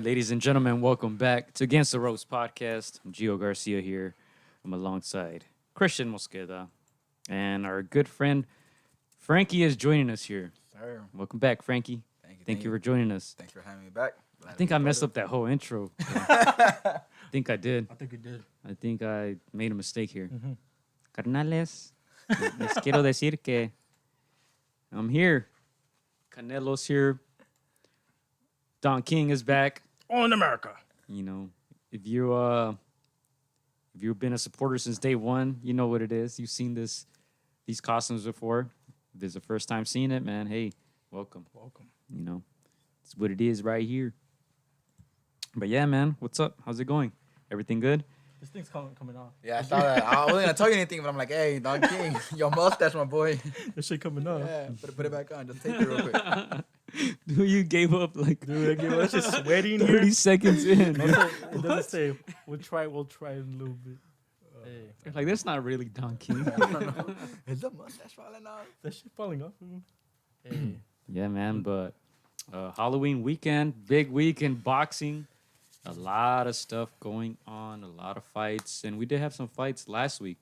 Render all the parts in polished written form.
Ladies and gentlemen, welcome back to Against the Ropes podcast. I'm Gio Garcia here. I'm alongside Christian Mosqueda, and our good friend Frankie is joining us here. Sir. Welcome back, Frankie. Thank you for joining us. Thanks for having me back. I think I messed up that whole intro. I think I did. I think you did. I think I made a mistake here. Carnales, les quiero decir que I'm here. Canelo's here. Don King is back. On America. You know, if you've been a supporter since day one, you know what it is. You've seen these costumes before. If this is the first time seeing it, man, hey, welcome. Welcome. You know, it's what it is right here. But yeah, man, what's up? How's it going? Everything good? This thing's coming off. Yeah, I saw that. I wasn't gonna tell you anything, but I'm like, hey, Don King, your mustache, my boy. This shit coming off. Yeah, put it back on. Just take it real quick. Dude, you gave up like Dude, that's just sweating 30 here. seconds in. It doesn't say, we'll try in a little bit. Hey. Like, that's not really Don King. Is the mustache falling off? That shit falling off. Hey. Yeah, man, but Halloween weekend, big week in boxing. A lot of stuff going on, a lot of fights. And we did have some fights last week.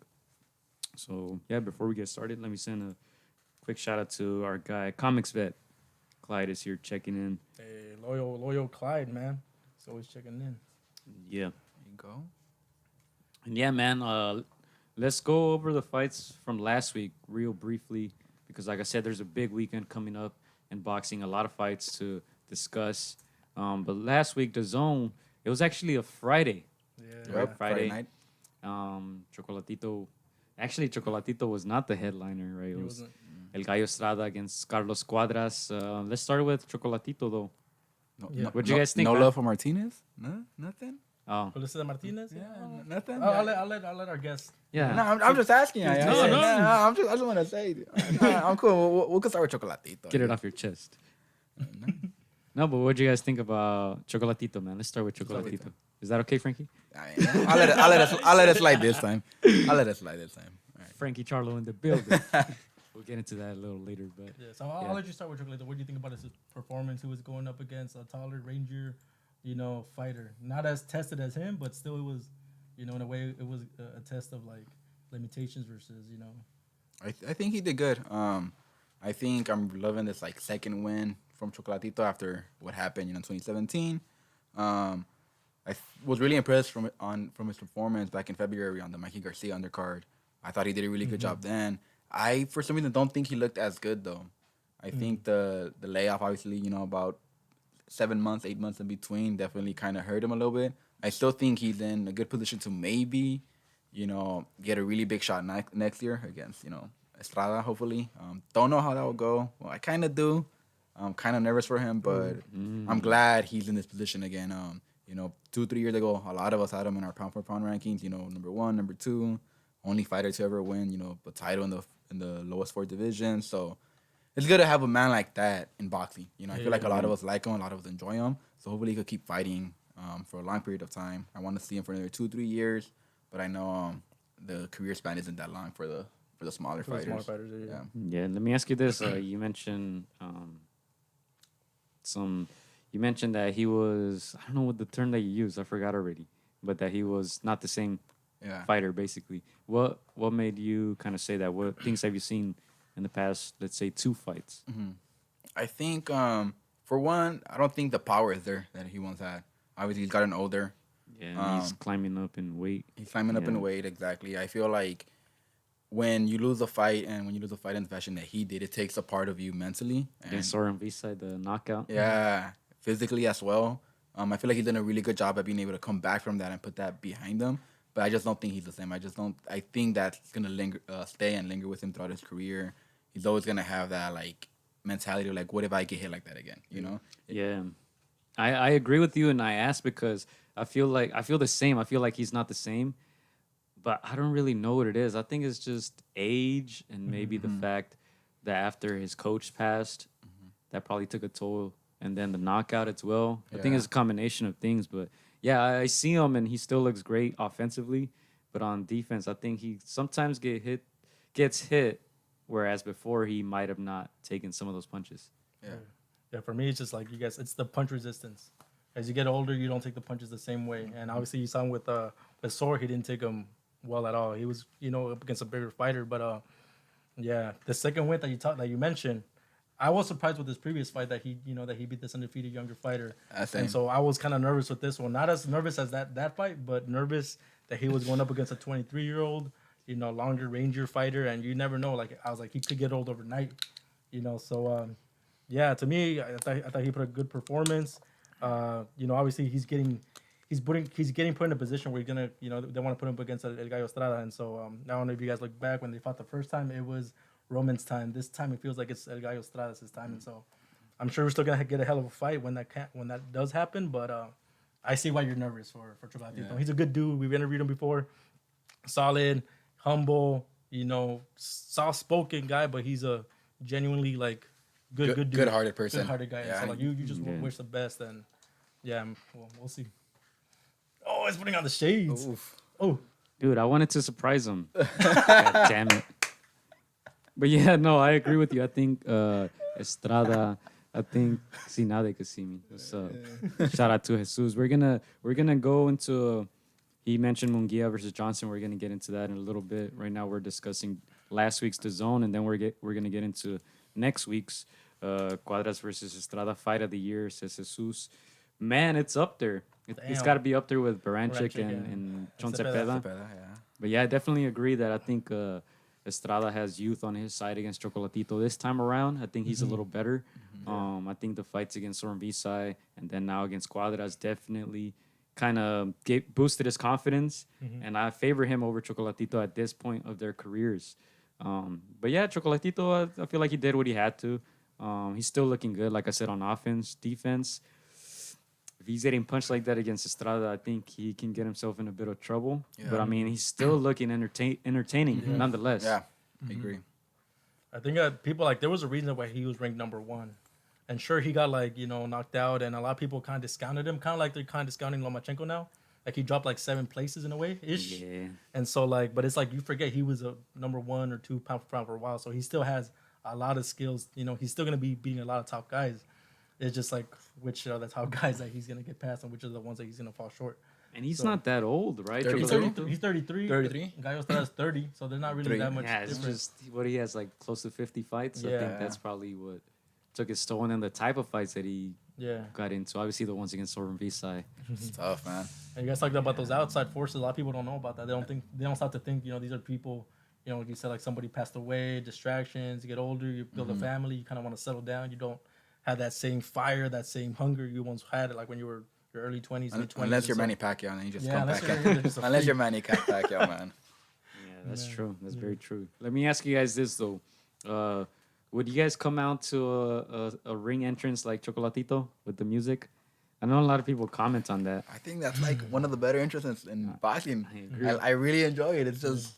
So, yeah, before we get started, let me send a quick shout out to our guy, Comics Vet. Clyde is here checking in. Hey, loyal Clyde, man. He's always checking in. Yeah. There you go. And yeah, man, let's go over the fights from last week real briefly. Because like I said, there's a big weekend coming up in boxing. A lot of fights to discuss. But last week, DAZN, it was actually a Friday. Yeah. Yep, Friday night. Chocolatito was not the headliner, right? It was wasn't. El Gallo Estrada against Carlos Cuadras. Let's start with Chocolatito, though. Yeah. What'd you guys think? No man? love for Martinez? No, nothing. Oh, Felicita Martinez? Yeah, nothing. I'll let our guest. yeah. No, I'm just asking. No. I just want to say, I'm cool. We can start with Chocolatito. Get it off your chest. No, but what'd you guys think about Chocolatito, man? Let's start with Chocolatito. Is that okay, Frankie? I'll let it slide this time. All right. Frankie Charlo in the building. We'll get into that a little later, but Yeah, so I'll let you start with Chocolatito. What do you think about his performance? Who was going up against a taller Ranger, fighter? Not as tested as him, but still it was, in a way, it was a test of like limitations versus, I think he did good. I think I'm loving this like second win from Chocolatito after what happened, in 2017. Was really impressed from his performance back in February on the Mikey Garcia undercard. I thought he did a really good job then. I, for some reason, don't think he looked as good, though. I think the layoff, obviously, about 7 months, 8 months in between definitely kind of hurt him a little bit. I still think he's in a good position to maybe, get a really big shot next year against, Estrada, hopefully. Don't know how that will go. Well, I kind of do. I'm kind of nervous for him, but I'm glad he's in this position again. 2-3 years ago, a lot of us had him in our pound-for-pound rankings, number 1, number 2. Only fighter to ever win, a title in the lowest 4 division. So it's good to have a man like that in boxing. I feel like a lot of us like him, a lot of us enjoy him. So hopefully he could keep fighting for a long period of time. I want to see him for another 2-3 years, but I know the career span isn't that long for the smaller fighters. smaller fighters, yeah. yeah. Let me ask you this: you mentioned You mentioned that he was, I don't know what the term that you used, I forgot already, but that he was not the same fighter, basically. What made you kind of say that? What things have you seen in the past, let's say, 2 fights? Mm-hmm. I think For one, I don't think the power is there that he once had. Obviously, he's gotten older. Yeah, and he's climbing up in weight. He's climbing up in weight, exactly. I feel like when you lose a fight and when you lose a fight in the fashion that he did, it takes a part of you mentally. Against Soren Visa, the knockout. Yeah, physically as well. I feel like he's done a really good job at being able to come back from that and put that behind him. But I just don't think he's the same. I think that's gonna stay and linger with him throughout his career. He's always gonna have that like mentality of like, what if I get hit like that again? You know? Yeah, I agree with you, and I asked because I feel the same. I feel like he's not the same, but I don't really know what it is. I think it's just age and maybe the fact that after his coach passed, that probably took a toll, and then the knockout as well. I think it's a combination of things, but yeah, I see him and he still looks great offensively, but on defense, I think he sometimes gets hit, whereas before he might have not taken some of those punches. Yeah, for me, it's just like you guys, it's the punch resistance. As you get older, you don't take the punches the same way. And obviously, you saw him with Cesar, he didn't take them well at all. He was, up against a bigger fighter. But yeah, the second win that you mentioned, I was surprised with his previous fight that he beat this undefeated younger fighter. And so I was kind of nervous with this one. Not as nervous as that fight, but nervous that he was going up against a 23-year-old, longer ranger fighter. And you never know. Like I was like, he could get old overnight. So. Yeah, to me, I thought he put a good performance. Obviously he's getting put in a position where he's gonna, they want to put him up against El Gallo Estrada, and so I don't know if you guys look back when they fought the first time, it was Roman's time. This time it feels like it's El Gallo Estrada's time, and so I'm sure we're still gonna get a hell of a fight when that does happen. But I see why you're nervous for Chocolatito. Yeah. He's a good dude. We've interviewed him before. Solid, humble, soft spoken guy, but he's a genuinely like. Good dude. Good-hearted person. Good-hearted guy. Yeah. So like you just wish the best, and we'll see. Oh, he's putting on the shades. Oof. Oh, dude, I wanted to surprise him. God damn it. But yeah, no, I agree with you. I think Estrada. I think now they can see me. What's up? Shout out to Jesus. We're gonna go into. He mentioned Munguia versus Johnson. We're gonna get into that in a little bit. Right now, we're discussing last week's DAZN, and then we're gonna get into next week's Cuadras versus Estrada fight of the year, says Jesus. Man, it's up there. It's got to be up there with Baranchik and Chon Cepeda. But yeah, I definitely agree that I think Estrada has youth on his side against Chocolatito this time around. I think he's a little better. I think the fights against Soren Visa and then now against Cuadras definitely kind of boosted his confidence. And I favor him over Chocolatito at this point of their careers. But yeah, Chocolatito, I feel like he did what he had to. He's still looking good, like I said, on offense, defense. If he's getting punched like that against Estrada, I think he can get himself in a bit of trouble. Yeah. But I mean, he's still looking entertaining nonetheless. Yeah, I agree. I think people there was a reason why he was ranked number one. And sure, he got knocked out, and a lot of people kind of discounted him, kind of like they're kind of discounting Lomachenko now. Like he dropped 7 places in a way ish. Yeah. And so but it's you forget he was a number 1 or 2 pound for pound for a while. So he still has a lot of skills. He's still gonna be beating a lot of top guys. It's just which are the top guys that he's gonna get past and which are the ones that he's gonna fall short. And he's not that old, right? He's 33. 33. Gallo Estrada's 30, so they're not really that much. Yeah, it's just what he has close to 50 fights. Yeah. I think that's probably what took his toll, and then the type of fights that he got into. Obviously, the ones against Soren Visa. It's tough, man. And you guys talked about those outside forces. A lot of people don't know about that. They don't start to think. These are people. Like you said, somebody passed away, distractions. You get older, you build a family. You kind of want to settle down. You don't have that same fire, that same hunger you once had. When you were your early 20s, mid 20s. Unless you're Manny Pacquiao, and you just come back. Unless you're Manny Pacquiao, man. Yeah, that's true. That's very true. Let me ask you guys this though. Would you guys come out to a ring entrance like Chocolatito with the music? I know a lot of people comment on that. I think that's one of the better entrances in boxing. I really enjoy it. It's just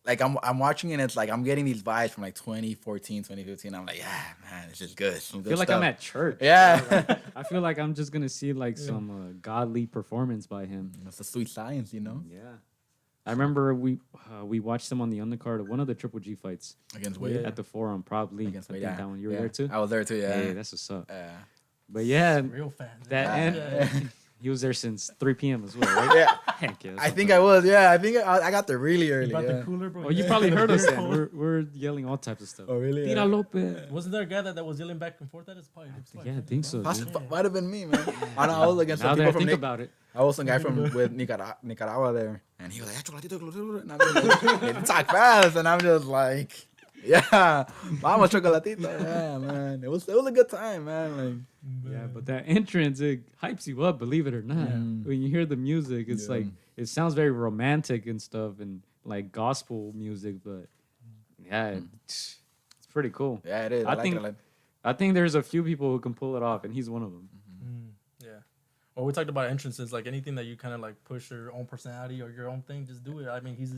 I'm watching it and it's I'm getting these vibes from 2014, 2015. I'm yeah, man, it's just good. I feel like I'm at church. Yeah. I feel like I'm just going to see some godly performance by him. It's a sweet science, Yeah. I remember we watched him on the undercard of one of the Triple G fights against Wade at the Forum, probably. Against Wade, that one. You were there too. I was there too. Yeah, hey, that's what's up. But yeah, real fan. He was there since 3 p.m. as well, right? Yeah. Heck yeah. I think I was. Yeah, I think I got there really You early. brought Yeah. the cooler, bro. Oh, you probably heard us then. We're yelling all types of stuff. Oh, really? Tira Yeah. Lopez. Wasn't there a guy that was yelling back and forth at his probably? Yeah, I think so. dude. Might have been me, man. I know I was against Now some that I people from think about it. I was some guy from with Nicaragua there, and he was like, chocolatito, and I'm just like, he talk fast, and I'm just like, yeah, mama chocolatito, yeah, man. It was a good time, man. Like, Yeah, but that entrance, it hypes you up, believe it or not. When you hear the music, it's like, it sounds very romantic and stuff and like gospel music, but yeah, it's pretty cool. yeah, it is. I like it a lot. I think there's a few people who can pull it off, and he's one of them. Yeah. Well, we talked about entrances, like anything that you kind of like push your own personality or your own thing, just do it. I mean, he's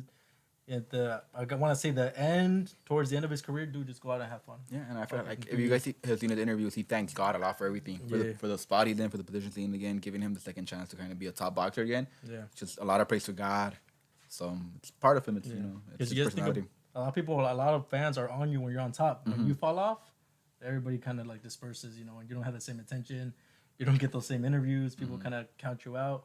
at I want to say the end, towards the end of his career, dude, just go out and have fun. Yeah, and I feel like if you guys have seen the interviews, he thanks God a lot for everything, for the spot he's in, for the position he's in again, giving him the second chance to kind of be a top boxer again. Yeah. Just a lot of praise to God. So it's part of him. It's it's his you guys think personality. a lot of people, a lot of fans are on you when you're on top. When you fall off, everybody kind of like disperses, and you don't have the same attention. You don't get those same interviews. People kind of count you out.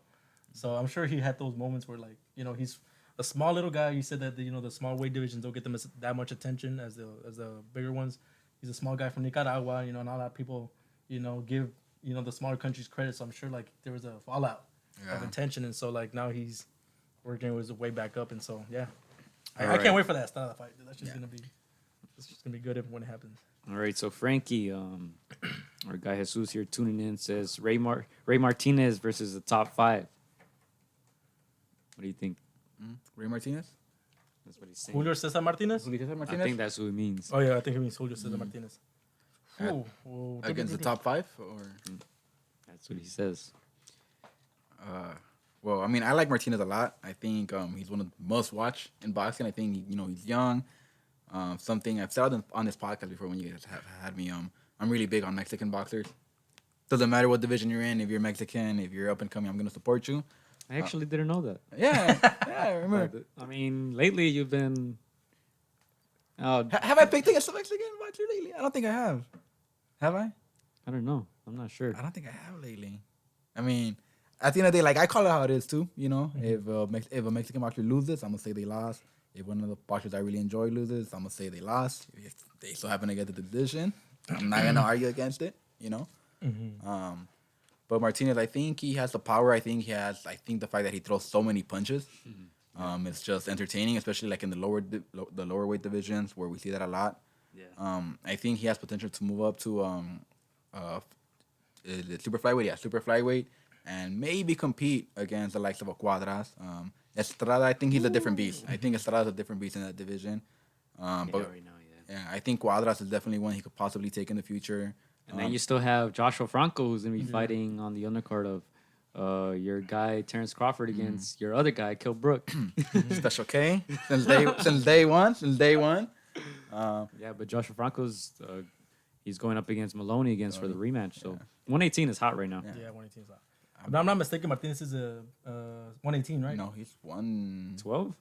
So I'm sure he had those moments where, like, he's a small little guy. You said that the small weight divisions don't get them that much attention as the bigger ones. He's a small guy from Nicaragua. And a lot of people, give the smaller countries credit. So I'm sure like there was a fallout of attention, and so like now he's working his way back up. And so I can't wait for that Estrada fight. Dude. That's just gonna be good when it happens. All right, so Frankie, our guy Jesus here tuning in says Ray Martinez versus the top 5. What do you think? Ray Martinez? That's what he's saying. Julio Cesar Martinez? Julio Martinez? I think that's who it means. Oh, yeah, I think it means Julio Cesar Martinez. Against the top 5? Or? That's what he says. Well, I mean, I like Martinez a lot. I think he's one of the most watched in boxing. I think, he's young. Something I've said on this podcast before when you guys have had me. I'm really big on Mexican boxers. Doesn't matter what division you're in. If you're Mexican, if you're up and coming, I'm going to support you. I actually didn't know that. Yeah, I remember. I mean, lately you've been... Have I picked against a Mexican boxer lately? I don't think I have. Have I? I don't know. I'm not sure. I don't think I have lately. I mean, at the end of the day, like, I call it how it is, too, If a Mexican boxer loses, I'm going to say they lost. If one of the boxers I really enjoy loses, I'm going to say they lost. If they so happen to get the decision, I'm not going to argue against it, But Martinez, I think he has the power. I think the fact that he throws so many punches, it's just entertaining, especially like in the lower weight divisions where we see that a lot. Yeah. I think he has potential to move up to the super flyweight, and maybe compete against the likes of a Cuadras. Estrada, I think he's a different beast. I think Estrada's a different beast in that division. I think Cuadras is definitely one he could possibly take in the future. And then you still have Joshua Franco, who's going to be fighting on the undercard of your guy, Terrence Crawford, against your other guy, Kell Brook. Special K, since day one. Yeah, but Joshua Franco's, he's going up against Moloney for the rematch. So 118 is hot right now. Yeah, 118 is hot. If I'm not mistaken, Martinez is a 118, right? No, he's 112?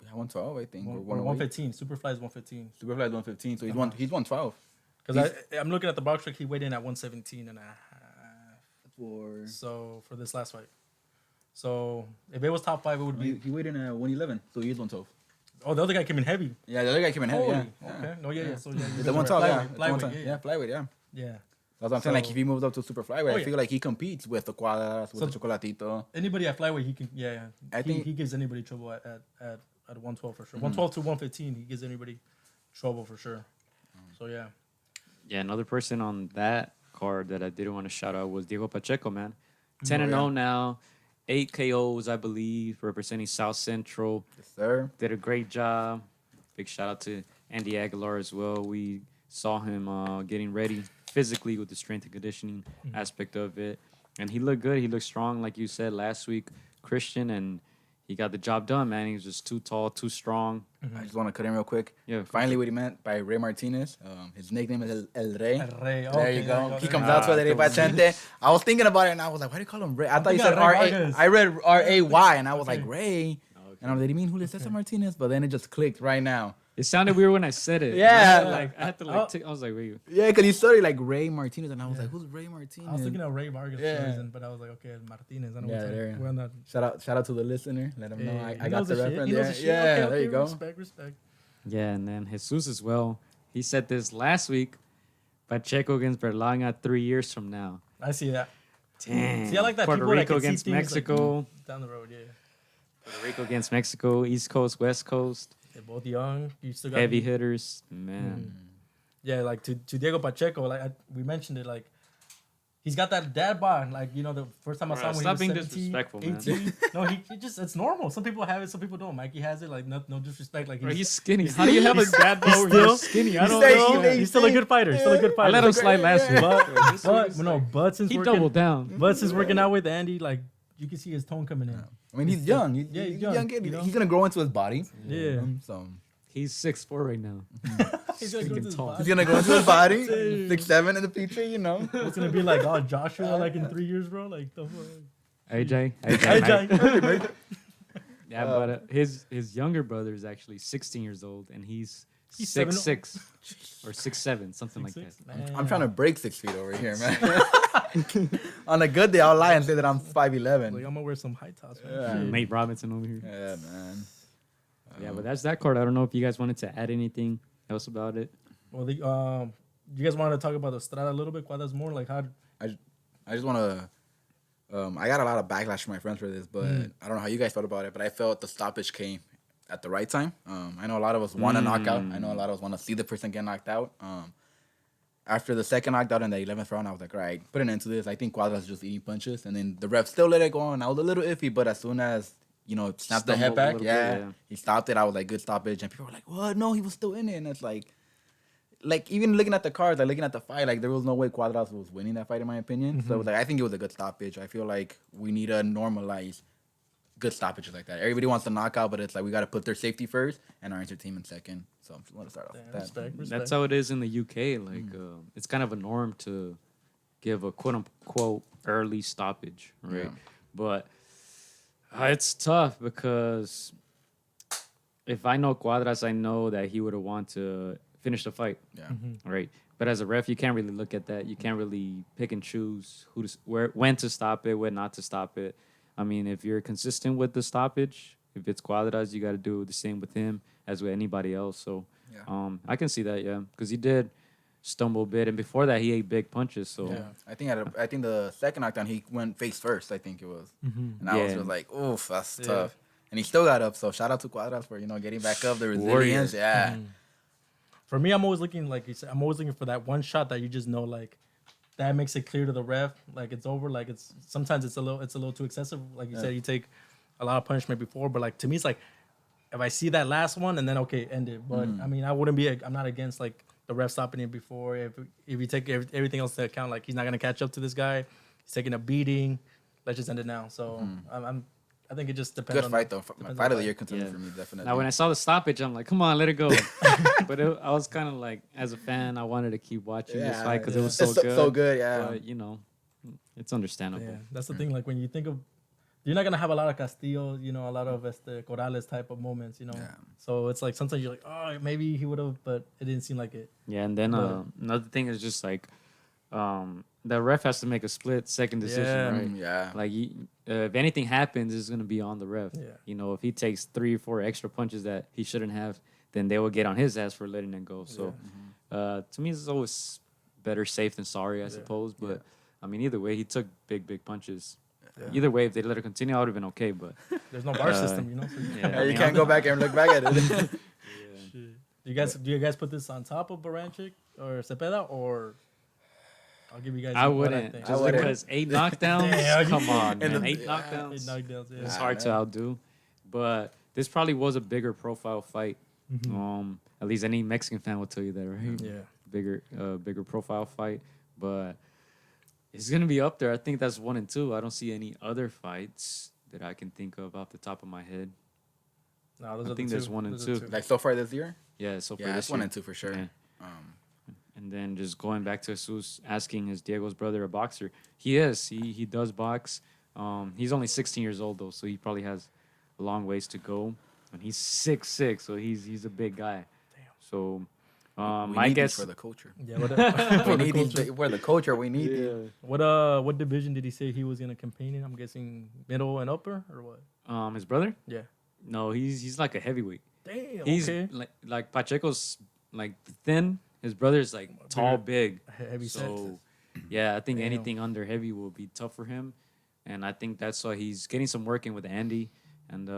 Yeah, 112, I think. Or 115. Superfly is 115. Superfly is 115, so he's 112. Because I'm looking at the box track, he weighed in at 117 and a half. For this last fight. So if it was top 5, it would be... He weighed in at 111, so he's 112. Oh, the other guy came in heavy. Yeah, the other guy came in heavy, Holy. yeah. Okay. No, yeah. So, yeah. The 112, yeah. Flyweight, Yeah, flyweight, yeah. Yeah. That's what I'm saying. Like, if he moves up to super flyweight, I feel yeah. like he competes with the Cuadras, with the Chocolatito. Anybody at flyweight, he can... Yeah. I think he gives anybody trouble at 112 for sure. 112 to 115, he gives anybody trouble for sure. So, yeah. Yeah, another person on that card that I didn't want to shout out was Diego Pacheco, man. 10-0 now, 8 KOs, I believe, representing South Central. Yes, sir. Did a great job. Big shout out to Andy Aguilar as well. We saw him getting ready physically with the strength and conditioning aspect of it. And he looked good. He looked strong, like you said last week, Christian, and he got the job done, man. He was just too tall, too strong. I just want to cut in real quick. Yeah. Finally, what he meant by Ray Martinez. His nickname is El Rey. El Rey. There you go. He comes out to the Pachente. I was thinking about it, and I was like, why do you call him Ray? I thought you said R-A. I read R-A-Y, and I was like, Ray. And I was like, you mean Julio Cesar Martinez? But then it just clicked right now. It sounded weird when I said it. Yeah. I had to I was like, wait. Yeah, because he started like Ray Martinez, and I was like, who's Ray Martinez? I was thinking of Ray Vargas for some Yeah. reason, but I was like, okay, Martinez. I know Yeah, what's there. we're not. Shout out to the listener. Let him know He I got knows the shit. reference. He knows Yeah, the shit. yeah, Okay, there you go. Respect. Yeah, and then Jesus as well. He said this last week. Pacheco against Berlanga 3 years from now. I see that. Damn. See, I like that Puerto people that Rico can see against things, Mexico. like, down the road, yeah. Puerto Rico against Mexico. East Coast, West Coast. They're both young. You still got Heavy hitters. Man. Yeah, like to Diego Pacheco, like we mentioned it, like he's got that dad bod. Like, you know, the first time I saw him when Stop he being was 17, disrespectful, man. 18. No, he just, it's normal. Some people have it, some people don't. Mikey has it, like no disrespect. Like Bro, he's skinny. How do you have a dad bod where you're skinny? I don't know. he's still a good fighter. Still a good I fighter. let him slide last week. But since He working, doubled down. but since working out with Andy, like you can see his tone coming in. I mean, he's young. He's he's young. young, Kid. you know? He's gonna grow into his body. Yeah. So He's 6'4" right now. He's gonna go to freaking his tall. body. he's gonna grow into his body. 6'7" in the future, you know. It's gonna be like, oh, Joshua, like in 3 years, bro. Like the fuck. AJ. AJ. Yeah, but his younger brother is actually 16 years old, and he's He's 6'6" or 6'7", something like that. I'm trying to break 6 feet over here, man. On a good day, I'll lie and say that I'm 5'11". Like, I'm gonna wear some high tops, man. Yeah. Shit. Nate Robinson over here. Yeah, man. Yeah, but that's that card. I don't know if you guys wanted to add anything else about it. Well, you guys wanted to talk about the Estrada a little bit? Cuadras more like how? I just want to. I got a lot of backlash from my friends for this, but I don't know how you guys felt about it. But I felt the stoppage came at the right time. I know a lot of us want a knockout. I know a lot of us want to see the person get knocked out. After the second knockdown in the 11th round, I was like, all right, put an end to this. I think Cuadras is just eating punches. And then the ref still let it go on. I was a little iffy, but as soon as, snapped the head Stumbled a back, little yeah, bit, yeah. he stopped it. I was like, good stoppage. And people were like, what? No, he was still in it. And it's like even looking at the cards, like looking at the fight, like there was no way Cuadras was winning that fight in my opinion. So like I think it was a good stoppage. I feel like we need to normalize good stoppages like that. Everybody wants to knock out, but it's like we got to put their safety first and our entertainment second. So I'm just want to start off with that. Respect. That's how it is in the UK. Like, it's kind of a norm to give a quote unquote early stoppage, right? Yeah. But it's tough because if I know Cuadras, I know that he would have wanted to finish the fight, Yeah. right? But as a ref, you can't really look at that. You can't really pick and choose when to stop it, when not to stop it. I mean, if you're consistent with the stoppage, if it's Cuadras, you got to do the same with him as with anybody else. So, Yeah. I can see that, yeah, because he did stumble a bit, and before that, he ate big punches. So, Yeah. I think the second knockdown he went face first. I think it was, and I was Yeah. just like, oof, that's tough. And he still got up. So shout out to Cuadras for getting back up, the resilience. Yeah. For me, I'm always looking, like you said, I'm always looking for that one shot that you just know, like, that makes it clear to the ref, like it's over. Like sometimes it's a little too excessive. Like you said, you take a lot of punishment before, but like to me, it's like if I see that last one and then okay, end it. But I mean, I'm not against like the ref stopping it before. If you take everything else into account, like he's not gonna catch up to this guy. He's taking a beating. Let's just end it now. So I think it just depends. Good fight though. Fight of the year contender Yeah. for me, definitely. now when I saw the stoppage, I'm like, come on, let it go. But I was kind of like, as a fan, I wanted to keep watching this fight because it was so It's good. so good, yeah. But, it's understandable. Yeah, that's the thing. Like when you think of, you're not gonna have a lot of Castillo, a lot of Corrales type of moments, Yeah. So it's like sometimes you're like, oh, maybe he would have, but it didn't seem like it. Yeah, and then another thing is just like the ref has to make a split second decision, right? Yeah. Like if anything happens, it's gonna be on the ref. Yeah. If he takes 3 or 4 extra punches that he shouldn't have, then they will get on his ass for letting it go. So to me, it's always better safe than sorry, I suppose. But I mean, either way, he took big punches. Yeah. Either way, if they let it continue, I would have been okay. But There's no bar system, So yeah, You can't go back and look back at it. shit. Do you guys put this on top of Baranchik or Cepeda, or I'll give you guys. I what wouldn't. think. Just wouldn't. because 8 knockdowns, Yeah, come on, and man. the- 8 Eight knockdowns. knockdowns, yeah. It's hard to outdo. But this probably was a bigger profile fight. At least any Mexican fan will tell you that, right? Yeah. Bigger profile fight. But it's gonna be up there. I think that's 1 and 2. I don't see any other fights that I can think of off the top of my head. No, those I are think the there's two. 1 and Those are 2. two. Like so far this year? Yeah, so far Yeah, this it's 1 year. and 2 for sure. Yeah. And then just going back to Jesus asking, is Diego's brother a boxer? He is. He does box. He's only 16 years old though, so he probably has a long ways to go. And he's 6'6", so he's a big guy. So, We my need these guess. for the culture. Yeah. What, We need these for the culture. We need these. what division did he say he was gonna campaign in? I'm guessing middle and upper or what? His brother? Yeah. No, he's like a heavyweight. Damn. He's okay. like Pacheco's like thin. His brother's like tall, big. Heavy set. So, yeah, I think Damn. anything under heavy will be tough for him, and I think that's why he's getting some work in with Andy, and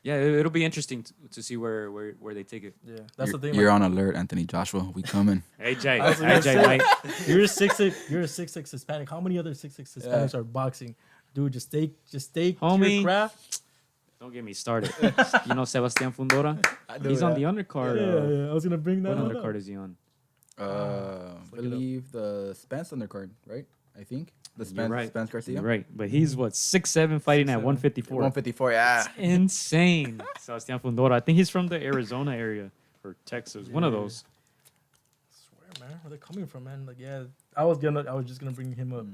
yeah, it'll be interesting to see where they take it. Yeah, that's the thing. You're on alert, Anthony Joshua. We coming. Hey Jay, I was gonna hey Jay, say- Mike. You're a 6'6", you're a 6'6" Hispanic. How many other 6'6" Hispanics are boxing? Dude, just stay to Homie. your craft. Don't get me started. You know Sebastian Fundora? do, He's on yeah. the undercard. Yeah, I was gonna bring that What up. undercard is he on? I believe the Spence undercard, right? I think the You're Spence, right. Spence Garcia. You're right, but he's what 6'7", fighting at 154. 154. Yeah. Insane. Sebastian Fundora. I think he's from the Arizona area or Texas. One of those. I swear, man, where they're coming from, man. Like, yeah, I was just gonna bring him up.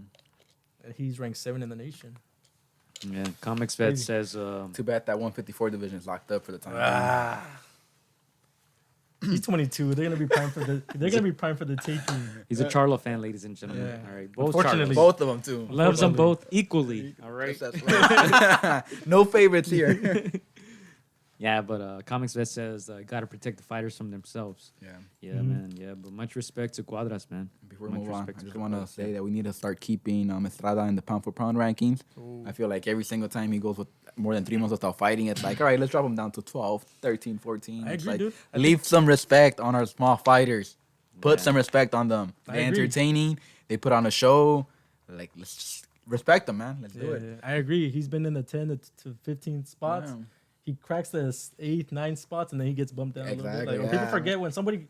And he's ranked 7 in the nation. Yeah. Comics Bet Crazy. says Too bad that 154 division is locked up for the time. He's 22. They're gonna be prime for the. They're gonna be prime for the taking. he's a Charlo fan, ladies and gentlemen. Yeah. All right, both Unfortunately. Charlos. Both of them too. Loves them both equally. All right. That's right. No favorites here. Yeah, but Comics Bet says gotta protect the fighters from themselves. Yeah. Yeah, man. Yeah, but much respect to Cuadras, man. Before we Much move on, I respect to just want to Cuadras. say that we need to start keeping Estrada in the pound for pound rankings. I feel like every single time he goes with more than 3 months without fighting, it's like, all right, let's drop him down to 12, 13, 14. I It's agree, like, dude. leave some respect on our small fighters. Put Yeah. some respect on them. I They're agree. entertaining. They put on a show. Like, let's just respect them, man. Let's do Yeah, it. I agree. He's been in the 10 to 15 spots. Yeah. He cracks the 8, 9 spots, and then he gets bumped down a little Exactly, bit. Like, people yeah. forget when somebody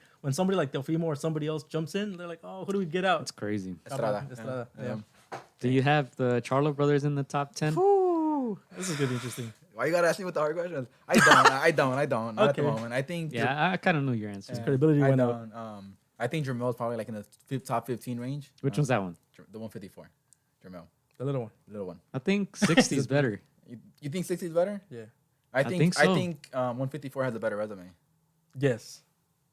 like Delfimo or somebody else jumps in, they're like, "Oh, who do we get out?" It's crazy. Estrada. Estrada, Yeah. yeah. Do you have the Charlo brothers in the top 10? Ooh, this is gonna be interesting. Why you gotta ask me with the hard questions? I don't. Not at the Okay. moment. I think. Yeah, I kind of knew your answer. His credibility I went out. don't. I think Jermel's probably like in the top 15 range. Which one's that one? The 154. Jermel, The little one. little one. I think 60 is better. You think 60 is better? Yeah. I think think so. 154 has a better resume. Yes.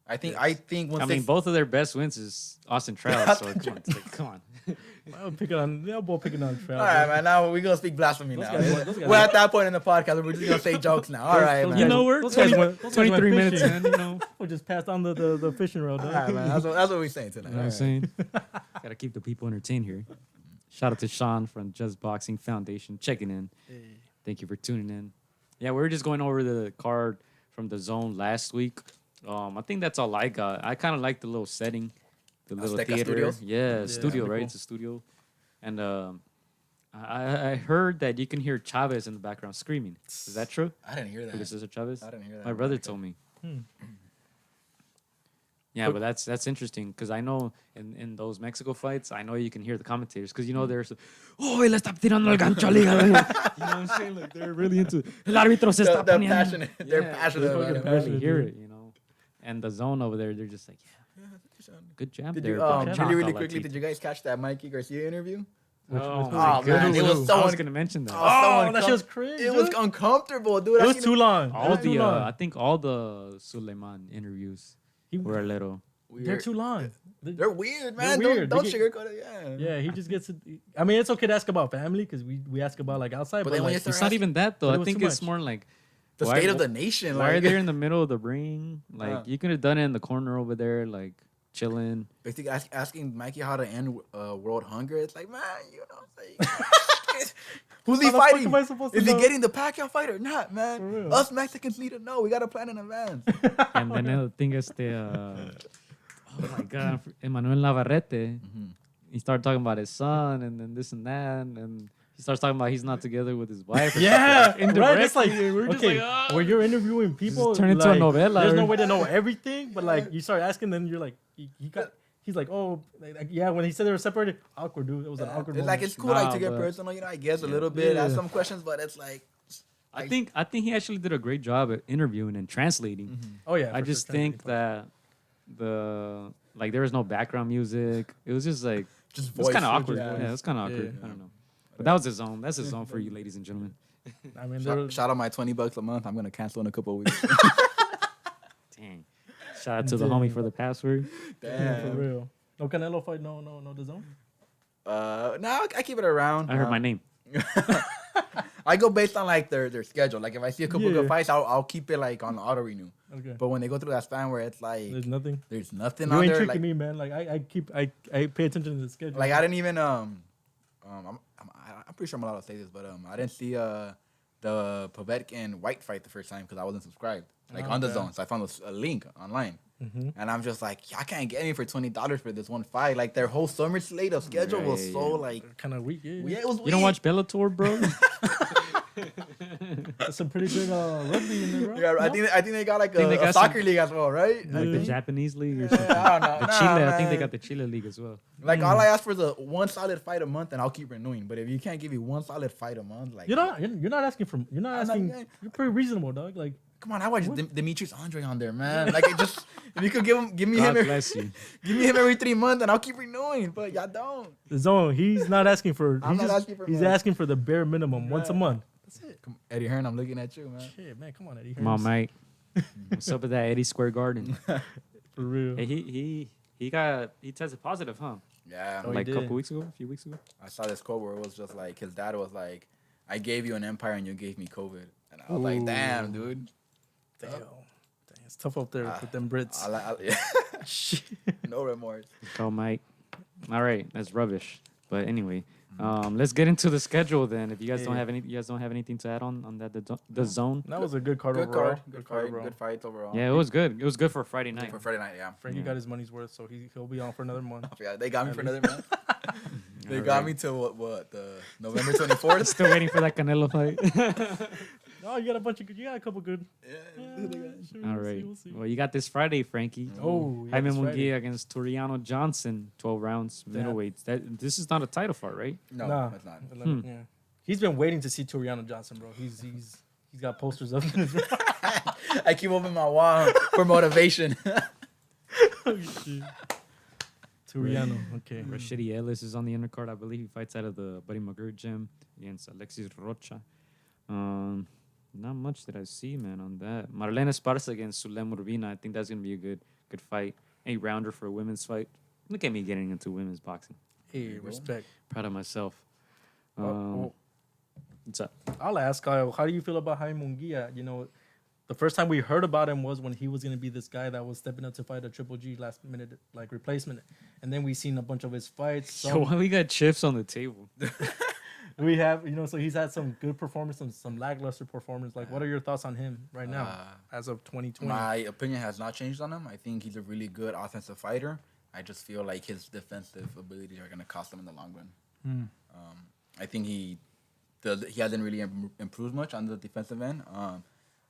I think Yes. I think I 160. mean, both of their best wins is Austin Trout. So come on, it's like, come on. I'm picking on. They're both picking on Trout. All right, man. Now we're gonna speak blasphemy Those now. guys- those guys- We're at that point in the podcast where we're just gonna say jokes now. All right, those man. You guys- know, we're those guys 20 went- those guys went 23 minutes fishing. in, you know. We'll just pass on the fishing rod. All right, man. That's what we're saying tonight. You know what I'm saying? Gotta keep the people entertained here. Shout out to Sean from Just Boxing Foundation checking in. Thank you for tuning in. Yeah, we were just going over the card from the zone last week. I think that's all I got. I kind of like the little setting, the little Azteca theater. Studios? Yeah, studio, pretty right? cool. It's a studio. And I heard that you can hear Chavez in the background screaming. Is that true? I didn't hear that. Julio Cesar Chavez? I didn't hear that. My brother told me. Yeah, but that's interesting because I know in those Mexico fights, I know you can hear the commentators because you know there's, oh, él está tirando el gancho al hígado. You know what I'm saying? Like they're really into el árbitro se está They're poniendo. passionate. They're Yeah, passionate they about fucking it. barely Passionate, hear dude. it, you know. And the zone over there, they're just like, yeah, good jab Did there. you, bro. really, Chocolate really quickly, teeth. did you guys catch that Mikey Garcia interview? Oh, which- my oh, man, God. it was so I was un- gonna mention that. Oh, that shit was crazy. It was dude. uncomfortable, dude. It I was seen too long. All It was too the long. I think all the Suleiman interviews were a little. They're too long. They're weird, man. They're weird. Don't They sugarcoat it. Yeah. Yeah, he just gets it. I mean, it's okay to ask about family because we ask about like outside, But but, then when like, you It's not even that though. But it I was think too it's much. more like The why- state of the nation. Why are like, they in the middle of the ring? Like Yeah. you could have done it in the corner over there, like chilling. basically asking Mikey how to end world hunger. It's like, man, you know what I'm saying? Who's he How the fuck fighting? am I supposed to Is he know? getting the Pacquiao fight or not, For man? real. Us Mexicans need to know. We got to plan in advance. And then the thing is oh my God, Emmanuel Navarrete. He started talking about his son and then this and that, and he starts talking about he's not together with his wife. or Yeah, something. right. It's like Indirectly, we're just okay, like, ah. where you're interviewing people, turn into a like, novela, There's no or- way to know everything, but like you start asking, then you're like, he got. He's like, oh, like, yeah. When he said they were separated, awkward, dude. It was an awkward. It's like moment. it's cool, like to Nah, get but- personal, you know. I guess a little bit, ask Yeah. some questions, but it's like, I think he actually did a great job at interviewing and translating. Oh yeah. I for just sure. think that there was no background music. It was just like just it was voice. kind of awkward. Yeah. Yeah, it was kind of awkward. Yeah. I don't know. But that was his zone. That's his zone for you, ladies and gentlemen. I mean, there Shout out my $20 a month. I'm gonna cancel in a couple of weeks. Dang. Shout out to the homie for the password. Yeah, for Damn. real. No Canelo fight. No, DAZN. No, I keep it around. I heard my name. I go based on like their schedule. Like if I see a couple Yeah. good fights, I'll keep it like on auto renew. Okay. But when they go through that span where it's like There's nothing. there's nothing You on ain't there, tricking like me, man. Like I pay attention to the schedule. I didn't even I'm pretty sure I'm allowed to say this, but I didn't see the Povetkin White fight the first time because I wasn't subscribed on the Okay. zone. So I found a link online. Mm-hmm. And I'm just like, y'all can't get me for $20 for this one fight. Like their whole summer slate of schedule was Right, so yeah. like, Kind of weak. Yeah. yeah, it was. You don't weak. watch Bellator, bro? That's some pretty good rugby in there, bro. Yeah, No? I think they got like Think they a got soccer some- league as well, right? Like the Yeah. Japanese league or Yeah, something. I don't know. The Nah, Chile, I think they man. got the Chile league as well. Like all I ask for is a one solid fight a month, and I'll keep renewing. But if you can't give me one solid fight a month, like You're not asking for. You're not I'm not asking. getting- You're pretty reasonable, dog. Like come on, I watch Demetrius Andre on there, man. Like it just if you could give me God him, bless you. give me him every 3 months, and I'll keep renewing. But y'all don't. the zone, he's not asking for. I'm He's, not asking for he's much. asking for the bare minimum once a Yeah. month. That's it. Come, Eddie Hearn, I'm looking at you, man. Shit, man, come on, Eddie. Come on, Hearns. mate. What's up with that Eddie Square Garden? For real. Hey, he tested positive, huh? Yeah, Oh, he Like a did. couple weeks ago, a few weeks ago. I saw this quote where it was just like his dad was like, "I gave you an empire and you gave me COVID," and I was like, Ooh. "Damn, dude." Damn. It's tough up there with them Brits. No remorse. Oh, mate. All right, that's rubbish. But anyway, let's get into the schedule then. If you guys don't Yeah. have anything to add on that the zone. That was a good card Good overall. card, good fight, overall. good fights overall. Yeah, it was good. It was good for Friday night. For Friday night, yeah. Frankie Yeah. got his money's worth, so he'll be on for another month. Yeah, they got me At for least. another month. They got Alright. me till what the November 24th. Still waiting for that Canelo fight. Oh, you got a couple good. All right. Well, you got this Friday, Frankie. Oh, yeah, Jaime this Friday. Munguia against Turiano Johnson, 12 rounds, middleweights. This is not a title fight, right? No, Nah. that's not. Yeah. He's been waiting to see Turiano Johnson, bro. He's got posters up in his room. I keep opening my wall for motivation. Oh, shit. Turiano, okay. Rashidi Ellis is on the undercard. I believe he fights out of the Buddy McGirt gym against Alexis Rocha. Not much that I see, man, on that. Marlene Esparza against Sulem Urbina. I think that's going to be a good fight. 8-rounder for a women's fight. Look at me getting into women's boxing. Hey, respect. Proud of myself. Well, What's up? I'll ask Kyle, how do you feel about Jaime Munguia? You know, the first time we heard about him was when he was going to be this guy that was stepping up to fight a Triple G last minute like replacement. And then we seen a bunch of his fights. Yo, why we got chips on the table? We have, so he's had some good performance and some lackluster performance. Like, what are your thoughts on him right now as of 2020? My opinion has not changed on him. I think he's a really good offensive fighter. I just feel like his defensive abilities are going to cost him in the long run. I think he hasn't really improved much on the defensive end.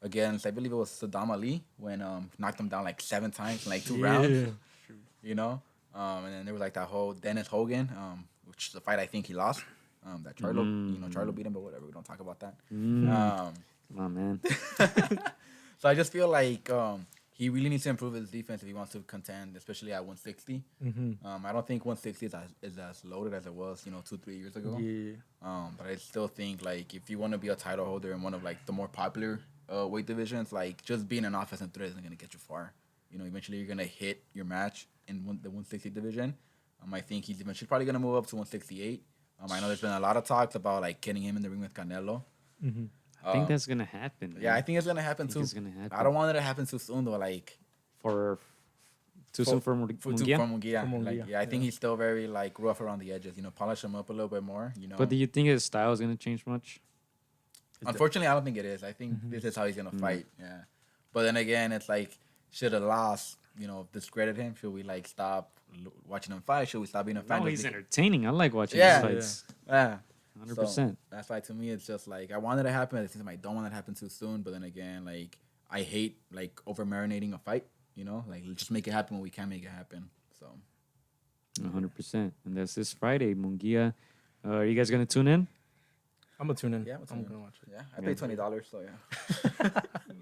Against, I believe it was Saddam Ali when knocked him down like 7 times in like 2 rounds. You know, and then there was like that whole Dennis Hogan, which is a fight I think he lost. That Charlo, Charlo beat him, but whatever. We don't talk about that. Come on, man. So I just feel like he really needs to improve his defense if he wants to contend, especially at 160. I don't think 160 is as loaded as it was, 2-3 years ago. Yeah. But I still think like if you want to be a title holder in one of like the more popular weight divisions, like just being an offensive threat isn't gonna get you far. Eventually you're gonna hit your match in the 160 division. I think he's eventually probably gonna move up to 168. I know there's been a lot of talks about like getting him in the ring with Canelo. I think that's going to happen. Yeah, I think it's gonna happen I think too. it's gonna happen. I don't want it to happen too soon though. Like Too soon for Munguia? Munguia. Like, yeah, I think he's still very like rough around the edges. Polish him up a little bit more. But do you think his style is going to change much? Unfortunately, I don't think it is. I think this is how he's gonna fight. Yeah, but then again, it's like should a loss, discredit him? Should we like stop watching him fight? Should we stop being a fan? No, just he's because- entertaining. I like watching Yeah. his fights. Yeah, 100%. So, that's why to me it's just like I want it to happen. At the same time, I don't want it to happen too soon. But then again, like I hate like over marinating a fight. Like let's just make it happen when we can make it happen. So 100%. And that's this Friday, Munguia. Are you guys going to tune in? I'm going to tune in. Yeah, I'm going to watch it. yeah, I paid $20. So yeah.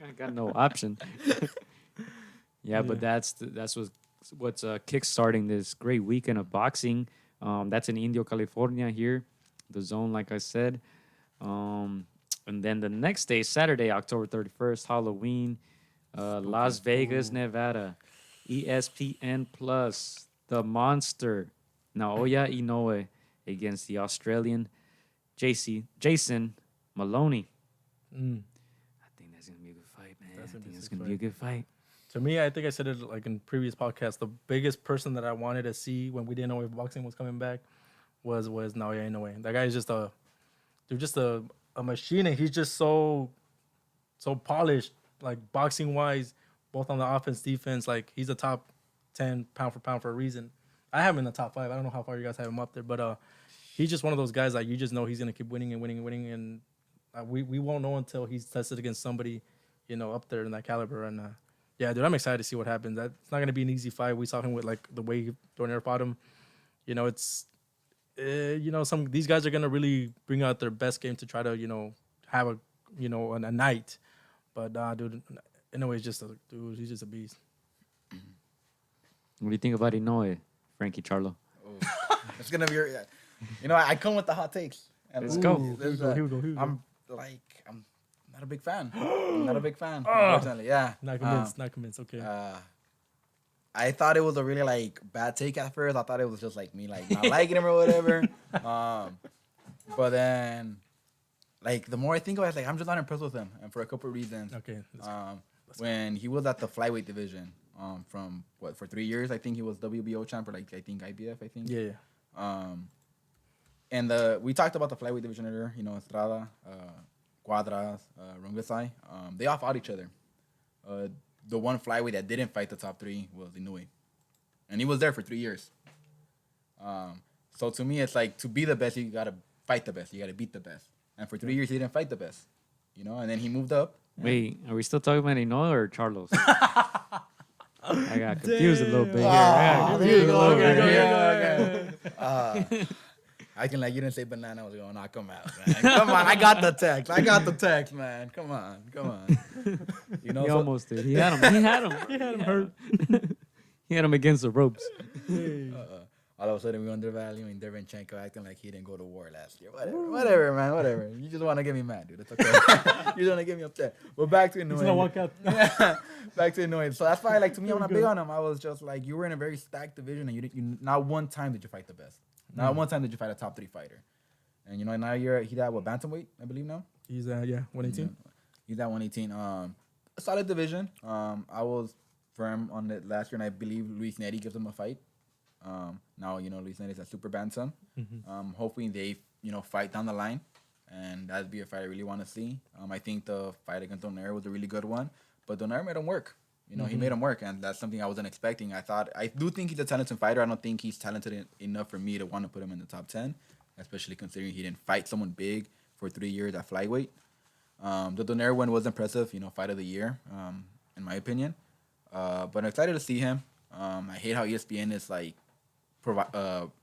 I got no option. Yeah, but that's what's kickstarting this great weekend of boxing. That's in Indio, California here. The Zone, like I said. And then the next day, Saturday, October 31st, Halloween, Las Vegas, Nevada. ESPN Plus, the monster Naoya Inoue against the Australian Jason Moloney. I think that's gonna be a good fight, man. I think it's gonna be a good fight. To me, I think I said it like in previous podcasts. The biggest person that I wanted to see when we didn't know if boxing was coming back was Naoya Inoue. That guy is just a machine, and he's just so polished, like boxing wise, both on the offense, defense. Like he's a top 10 pound for pound for a reason. I have him in the top 5. I don't know how far you guys have him up there, but he's just one of those guys like you just know he's gonna keep winning and winning and winning, and we won't know until he's tested against somebody, up there in that caliber. And yeah, dude, I'm excited to see what happens. It's not gonna be an easy fight. We saw him with like the way Donaire fought him. It's these guys are gonna really bring out their best game to try to have a night. But dude, Inoue is just he's just a beast. What do you think about Inoue, Frankie Charlo? Oh, it's gonna be. I come with the hot takes. Let's go. Here we go. I'm not a big fan. Unfortunately, yeah. Not convinced. Okay. I thought it was a really bad take at first. I thought it was just like me not liking him or whatever. But then the more I think about it, I'm just not impressed with him, and for a couple of reasons. Okay. When he was at the flyweight division, for 3 years, I think he was WBO champ, or I think IBF, I think. Yeah. And we talked about the flyweight division earlier. Estrada, Cuadras, Rungasai. They all fought each other. The one flyweight that didn't fight the top 3 was Inoue, and he was there for 3 years. So to me, it's to be the best, you gotta fight the best. You gotta beat the best. And for 3 years, he didn't fight the best. And then he moved up. Wait, are we still talking about Inoue or Charlos? I got confused a little bit here. I can you didn't say banana. I was going, come out, man. Come on, I got the text, man. Come on. He almost did. He had him hurt. He had him against the ropes. All of a sudden, we're undervaluing Derevchenko, acting like he didn't go to war last year. Whatever, man. Whatever. You just want to get me mad, dude. It's okay. You just want to get me upset. But back to Inoue. He's gonna walk out. Back to Inoue. So that's why, to me, I'm not big on him. I was just you were in a very stacked division, and you not one time did you fight the best. Not one time did you fight a top 3 fighter. And now he's at bantamweight, I believe now. He's 118. He's at 118. A solid division. I was firm on it last year, and I believe Luis Neri gives him a fight. Now Luis Neri is a super bantam. Hopefully they fight down the line, and that'd be a fight I really want to see. I think the fight against Donaire was a really good one, but Donaire made him work. He made him work, and that's something I wasn't expecting. I do think he's a talented fighter. I don't think he's talented enough for me to want to put him in the top 10, especially considering he didn't fight someone big for 3 years at flyweight. The Donaire one was impressive, fight of the year, in my opinion. But I'm excited to see him. I hate how ESPN is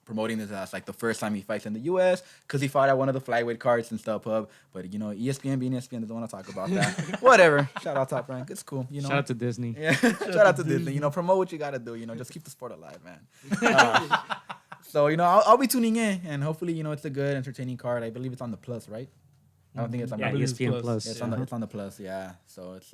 promoting this as the first time he fights in the U.S. because he fought at one of the flyweight cards and stuff. But ESPN being ESPN doesn't want to talk about that. Whatever. Shout out Top Rank. It's cool. Shout out to Disney. Yeah. Shout out to Disney. Promote what you gotta do. Just keep the sport alive, man. So I'll be tuning in, and hopefully it's a good, entertaining card. I believe it's on the Plus, right? I don't think it's on ESPN Plus. Yeah, it's on the Plus. Yeah. So it's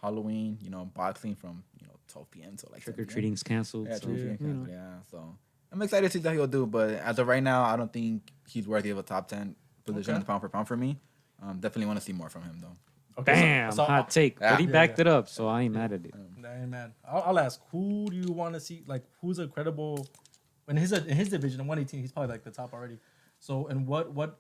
Halloween. Boxing from 12 p.m. to trick or treating's canceled. Yeah, trick or treating canceled. Yeah. So I'm excited to see how he'll do, but as of right now, I don't think he's worthy of a top 10 position in the pound for pound for me. Definitely want to see more from him, though. Okay, Bam! So hot take. Yeah. But he backed it up, so I ain't mad at it. I ain't mad. I'll ask, who do you want to see? Who's a credible... In his division, in 118, he's probably the top already. So, and what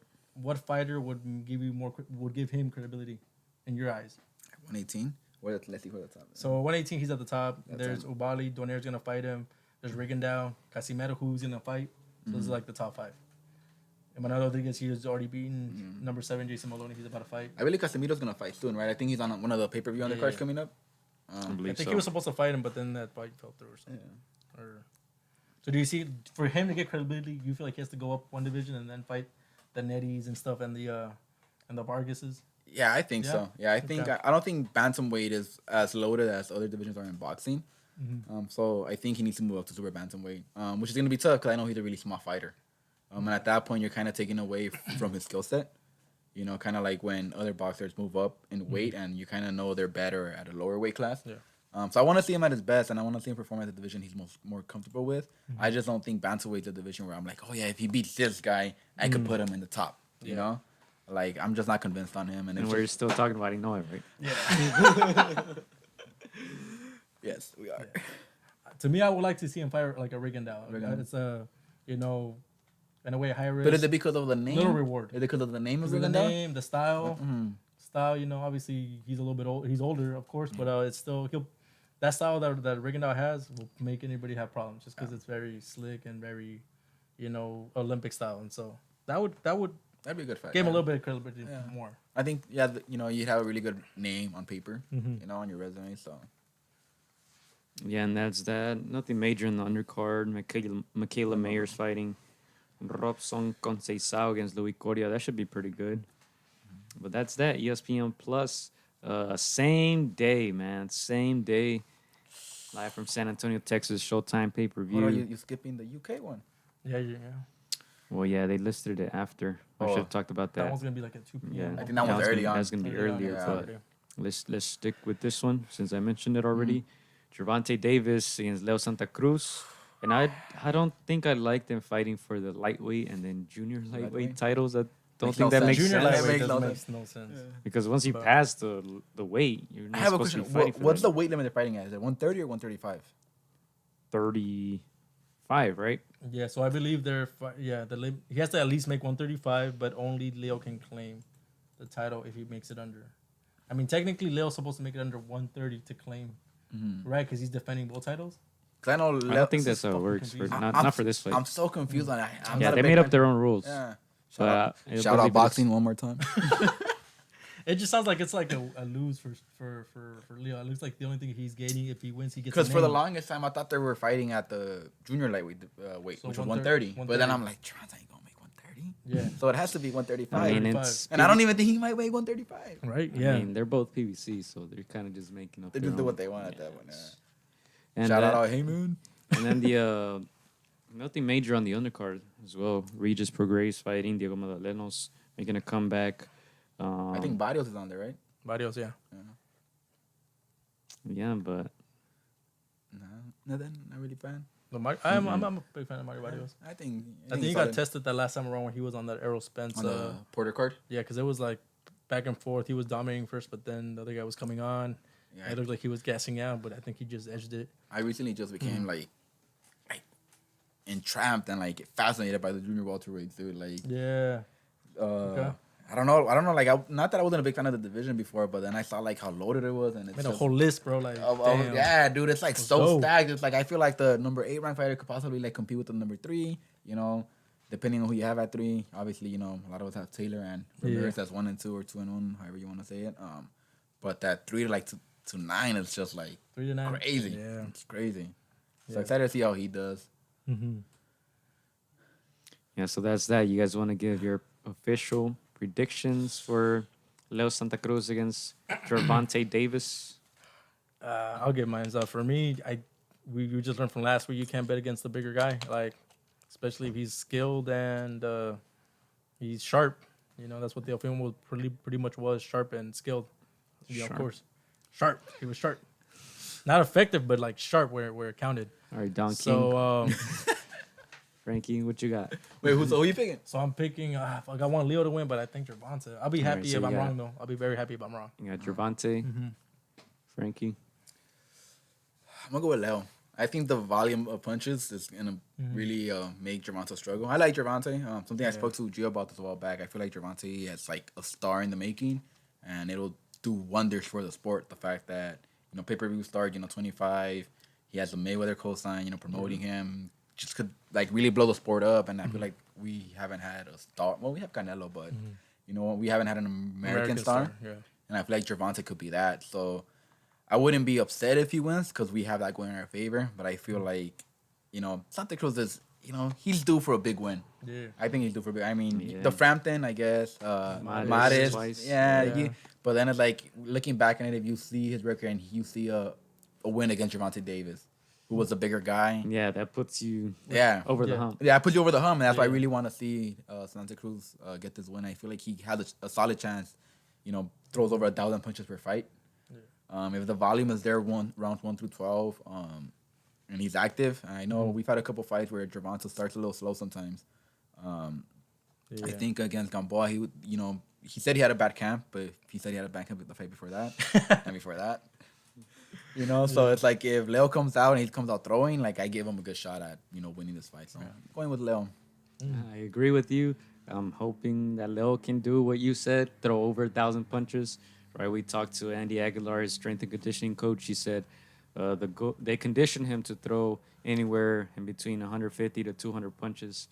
fighter would give him credibility in your eyes? 118? Let's see who the top is. So 118, he's at the top. There's Ubali, Donaire's gonna fight him. There's Rigondeaux, Casimero, who's gonna fight. So this is the top 5. And Manuel Rodriguez, he has already beaten number 7, Jason Moloney. He's about to fight. I believe Casimiro's gonna fight soon, right? I think he's on one of the pay-per-view undercards coming up. I think he was supposed to fight him, but then that fight fell through or something. Yeah. So do you see, for him to get credibility, you feel like he has to go up one division and then fight the Netties and stuff and the Vargases? Yeah, I think so. Yeah, I think I don't think bantamweight is as loaded as other divisions are in boxing. So I think he needs to move up to super bantamweight, which is gonna be tough because I know he's a really small fighter. And at that point, you're kind of taking away from his skill set. Kind of like when other boxers move up in weight and you kind of know they're better at a lower weight class. Yeah. So I want to see him at his best, and I want to see him perform at the division he's more comfortable with. I just don't think bantamweight's a division where I'm like, oh yeah, if he beats this guy, I could put him in the top. You know, like I'm just not convinced on him. And we're still talking about Inoue, right? Yeah. Yes, we are. To me, I would like to see him fight like a Rigondeaux. It's you know, in a way high risk. But is it because of the name? Little reward. Is it because of the name of The Rigondeaux? name, the style, you know, obviously he's a little bit old. He's older, of course, but it's still that style that Rigondeaux has will make anybody have problems just because it's very slick and very, you know, Olympic style, and so that'd be a good fight. give him a little bit of credibility more. I think you know, you'd have a really good name on paper, you know, on your resume. So Yeah, and that's that. Nothing major in the undercard. Michaela Mayer's fighting Robson Conceição against Louis Coria. That should be pretty good. But that's that. ESPN Plus. Same day, man. Same day. Live from San Antonio, Texas. Showtime pay-per-view. What are you skipping the UK one? Yeah. Well, yeah, they listed it after. I should have talked about that. That one's gonna be like at 2 p.m. Yeah, I think that one's early on. That's gonna be earlier, but let's stick with this one since I mentioned it already. Gervonta Davis against Leo Santa Cruz, and I don't think I like them fighting for the lightweight and then junior lightweight titles. I don't Makes think no that makes sense. Junior sense lightweight makes no sense. because once you pass the weight, you're I not have a supposed to question. be fighting for What's that. the weight limit they're fighting at? Is it 130 or 135? 35, right? Yeah, so I believe he has to at least make 135, but only Leo can claim the title if he makes it under. I mean, technically, Leo's supposed to make it under 130 to claim, right? Because he's defending both titles. Because I know I don't think that's how it works. Not for this fight. I'm so confused on that. Yeah, they made up their own rules. Yeah. But, Shout out boxing one more time. It just sounds like it's like a lose for Leo. It looks like the only thing he's gaining if he wins, he gets. Because for the longest time, I thought they were fighting at the junior lightweight weight, So which was 130. 130. But then I'm like, Trans ain't gonna make 130. Yeah. So it has to be 135. I mean, 135. And I don't even think he might weigh 135. Right. I Yeah. mean, they're both PVC, so they're kind of just making up. They their just do own. what they want at that one. Yeah. And Shout that- out, hey moon. And then the nothing major on the undercard as well. Regis Prograis fighting Diego Madalenos, making a comeback. I think Barrios is on there, right? Barrios, yeah. Yeah, but No, nothing. Not really fan. I'm a big fan of Mario Barrios. I think He got tested that last time around when he was on that Errol Spence. on the Porter card. Yeah, because it was like back and forth. He was dominating first, but then the other guy was coming on. Yeah, It looked like he was gassing out, but I think he just edged it. I recently just became like entrapped and like fascinated by the junior welterweights, dude. Like, Yeah. I don't know. Like, not that I wasn't a big fan of the division before, but then I saw like how loaded it was, and it's Made a just, whole list, bro. Like, damn. yeah, dude. It's like so dope. stacked. It's like I feel like the number 8 ranked fighter could possibly like compete with the number 3. You know, depending on who you have at 3. Obviously, you know, a lot of us have Taylor and Ramirez as 1 and 2 or 2 and 1, however you want to say it. But that 3 to 9 is just like 3 to 9. crazy. Yeah. It's crazy. So Yeah. excited to see how he does. Mm-hmm. yeah, so that's that. You guys want to give your official predictions for Leo Santa Cruz against Gervonta Davis? I'll give mine. For me, we just learned from last week you can't bet against the bigger guy, like especially if he's skilled and he's sharp. You know, that's what the film was pretty much was, sharp and skilled. Yeah, Sharp. of course, sharp. He was sharp, not effective, but like sharp where it counted. All right, Don King. So Frankie, what you got? Wait, who you picking? so I'm picking. I want Leo to win, but I think Gervonta. I'll be All right, happy so if you I'm got- wrong though. I'll be very happy if I'm wrong. You got Gervonta, Frankie. I'm gonna go with Leo. I think the volume of punches is gonna really make Gervonta struggle. I like Gervonta. Something I spoke to Gio about this a while back. I feel like Gervonta is like a star in the making, and it'll do wonders for the sport. The fact that, you know, pay-per-view start, you know, 25. He has the Mayweather cosign, you know, promoting him. Just could like really blow the sport up, and I feel like we haven't had a star. Well, we have Canelo, but you know, we haven't had an American star. Yeah. And I feel like Gervonta could be that. So I wouldn't be upset if he wins because we have that going in our favor. But I feel like, you know, Santa Cruz is, you know, he's due for a big win. Yeah. I think he's due for a big. I mean, Yeah. the Frampton, I guess. Mares. twice. Yeah. But then it's like looking back on it, if you see his record and you see a win against Gervonta Davis, who was a bigger guy. Yeah, that puts you Over the hump. Yeah, I put you over the hump, and that's why I really want to see Santa Cruz get this win. I feel like he has a solid chance. You know, throws over 1,000 punches per fight. If the volume is there, rounds 1 through 12, and he's active. I know we've had a couple fights where Gervonta starts a little slow sometimes. I think against Gamboa, he said he had a bad camp, but he said he had a bad camp with the fight before that, and before that. So it's like if Leo comes out and he comes out throwing, like I give him a good shot at, winning this fight. So I'm going with Leo. I agree with you. I'm hoping that Leo can do what you said, throw over 1,000 punches. Right? We talked to Andy Aguilar, his strength and conditioning coach. He said they condition him to throw anywhere in between 150 to 200 punches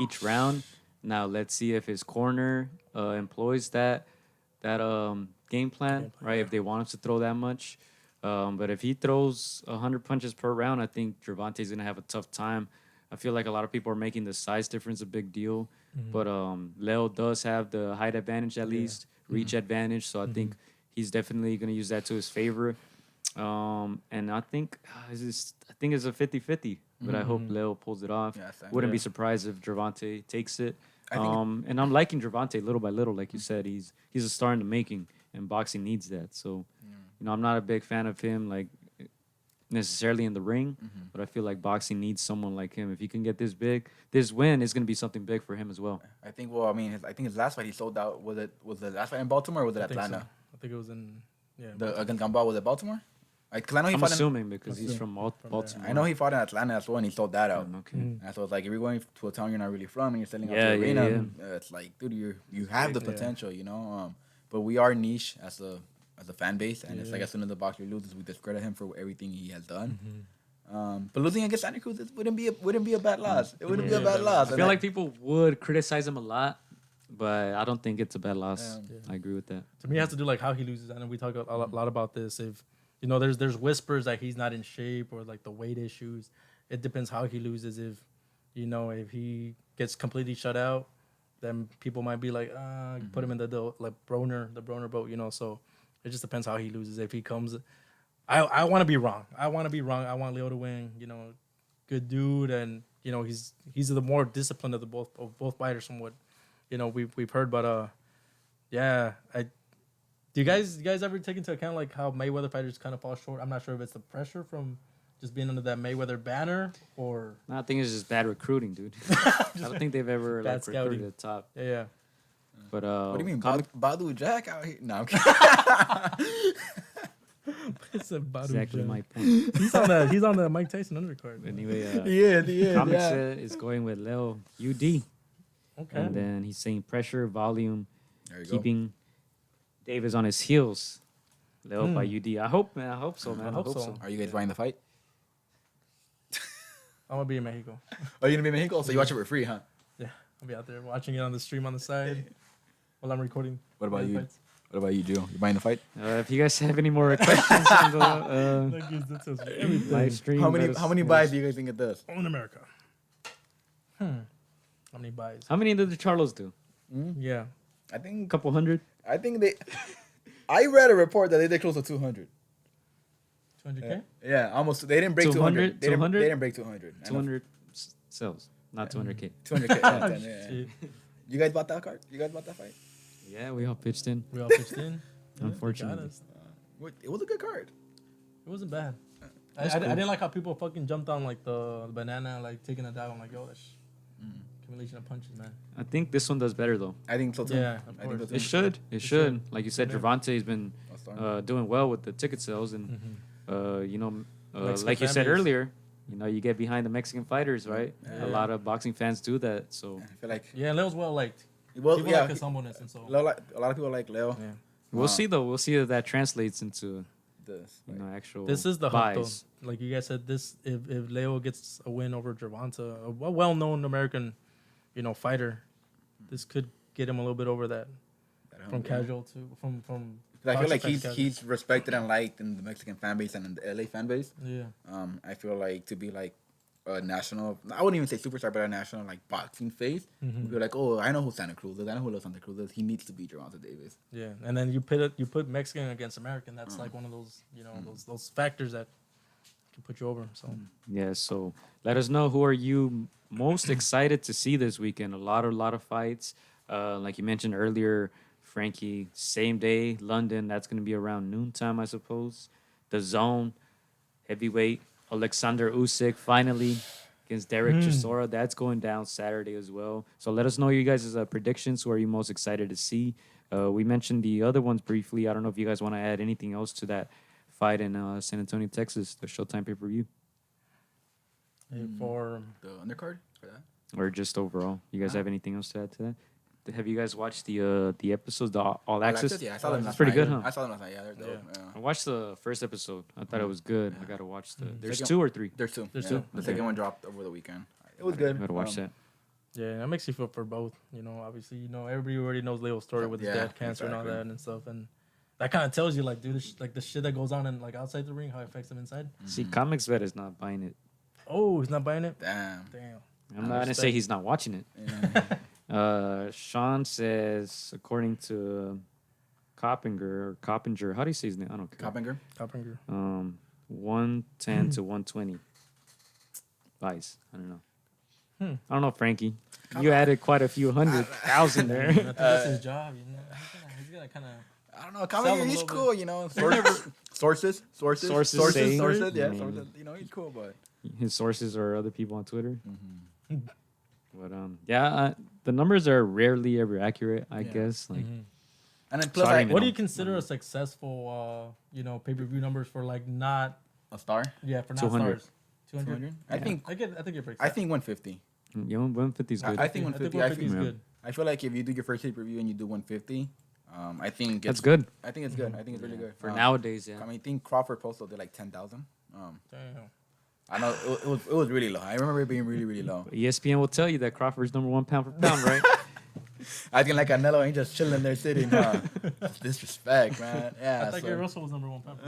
each round. Now let's see if his corner employs that game plan, right? If they want him to throw that much. But if he throws 100 punches per round, I think Gervonta's going to have a tough time. I feel like a lot of people are making the size difference a big deal. But Leo does have the height advantage at least, reach advantage. So I think he's definitely going to use that to his favor. And I think it's a 50-50. But I hope Leo pulls it off. Yeah, wouldn't be surprised if Gervonta takes it. And I'm liking Gervonta little by little. Like you said, he's a star in the making. And boxing needs that. So, I'm not a big fan of him, like, necessarily in the ring. But I feel like boxing needs someone like him. If he can get this big, this win is going to be something big for him as well. I think, his last fight he sold out. Was the last fight in Baltimore or was it Atlanta? I think it was in, against Gamboa, was it Baltimore? Cause I know I'm assuming because he's from Baltimore. I know he fought in Atlanta as well, and he sold that out. Okay. And so it's like, if you're going to a town you're not really from and you're selling out to the arena, it's like, dude, you have the potential, But we are niche as a fan base, and it's like as soon as the boxer loses, we discredit him for everything he has done. But losing against Santa Cruz wouldn't be a bad loss. It wouldn't be a bad loss. I feel like people would criticize him a lot, but I don't think it's a bad loss. I agree with that. To me, it has to do like how he loses. I know we talk a lot about this. If there's whispers that he's not in shape or like the weight issues. It depends how he loses. If he gets completely shut out, then people might be like, put him in the Broner boat. So it just depends how he loses. If he comes, I want to be wrong. I want Leo to win. Good dude, and he's the more disciplined of both fighters from what we've heard. But do you guys ever take into account like how Mayweather fighters kind of fall short? I'm not sure if it's the pressure from just being under that Mayweather banner or. No, I think it's just bad recruiting, dude. I don't think they've ever recruited at the top. Yeah. But what do you mean, Badu Jack out here? No, I'm kidding. It's a Badu exactly Jack. my point. He's on the Mike Tyson undercard. Anyway, Comic said is going with Leo UD. Okay. And then he's saying pressure, volume, Go. keeping Davis on his heels. Leo by UD. I hope so, man. I hope so. Are you guys buying the fight? I'm gonna be in Mexico. Are you gonna be in Mexico? So you watch it for free, huh? Yeah, I'll be out there watching it on the stream on the side while I'm recording. What about you? What about you, Joe? You buying the fight? If you guys have any more questions on the live stream, how many buys do you guys think it does? All in America. How many buys? How many did the Charlos do? Yeah, I think A couple hundred. I think they. I read a report that they did close to 200. 200K? Yeah, almost. They didn't break 200. 200? They didn't break 200. 200 sales, not 200K. 200K. Yeah. You guys bought that card? You guys bought that fight? Yeah, we all pitched in. Unfortunately. It was a good card. It wasn't bad. I didn't like how people fucking jumped on like the banana, like taking a dive. I'm like, yo, that's accumulation of punches, man. I think this one does better though. I think so too. Yeah, of course. It should. It should. Like you said, Gervonta's been doing well with the ticket sales, and like you said earlier, you get behind the Mexican fighters, right? Yeah. A lot of boxing fans do that. So I feel like Leo's well liked. Well, people like his humbleness, and so a lot of people like Leo. Yeah. We'll see though. We'll see if that translates into This, actual. This is the hump, buys. though. Like you guys said, if Leo gets a win over Gervonta, a well-known American, fighter, this could get him a little bit over that from casual to from. I feel like he's respected and liked in the Mexican fan base and in the LA fan base. Yeah. I feel like to be like a national, I wouldn't even say superstar, but a national like boxing face. Would be like, oh, I know who Santa Cruz is. I know who Santa Cruz is. He needs to beat Gervonta Davis. Yeah, and then you put Mexican against American. That's like one of those those factors that can put you over. So Yeah. So let us know, who are you most excited to see this weekend? A lot of fights. Like you mentioned earlier, Frankie, same day, London. That's going to be around noontime, I suppose. DAZN, heavyweight. Alexander Usyk, finally, against Derek Chisora. That's going down Saturday as well. So let us know you guys' predictions. Who are you most excited to see? We mentioned the other ones briefly. I don't know if you guys want to add anything else to that fight in San Antonio, Texas, the Showtime pay-per-view. For the undercard for that. Or just overall. You guys have anything else to add to that? Have you guys watched the episodes, the All Access? Yeah, I saw them. It's pretty good, huh? I saw them last night. Yeah, they're dope. Yeah. I watched the first episode. I thought it was good. I got to watch the... There's Second- 2 or 3? There's two. There's Yeah. two? The second one dropped over the weekend. It was good. I got to watch that. yeah, that makes you feel for both. You know, obviously, you know, everybody already knows Leo's story with his Yeah, dad, cancer, and all exactly. that and stuff, and that kind of tells you, like, dude, like the shit that goes on and like outside the ring, how it affects him inside. See, Comics Vet is not buying it. Oh, he's not buying it. Damn. Damn. I'm not going to say he's not watching it. Yeah. Sean says, according to Coppinger, how do you say his name? I don't care. Coppinger. 110 to 120. Buys. I don't know. I don't know, Frankie. You added quite a few 100,000 there. I think that's his job. You know, he's gonna kind of. I don't know. Sell Coppinger, him a he's little cool, you know. Sources. Sources say- Yeah, I mean- sources. You know, he's cool, but His sources are other people on Twitter. But yeah, the numbers are rarely ever accurate, I guess. Like, and then plus, So I like, don't What do know. you consider a successful, you know, pay-per-view numbers for like not, a star. yeah, for not 200. stars? 200. I think I think you're pretty. I think 150. yeah, 150 is good. I think I think 150. 150 is Yeah. good. I feel like if you do your first pay-per-view and you do 150, I think That's good. I think it's good. I think it's really good For nowadays, yeah. I mean, I think Crawford posted did like 10,000. Damn. I know it was really low. I remember it being really, really low. ESPN will tell you that Crawford's number 1 pound for pound, right? I think like Canelo ain't just chilling there sitting. Disrespect, man. Yeah. I thought Gary Russell was number 1 pound.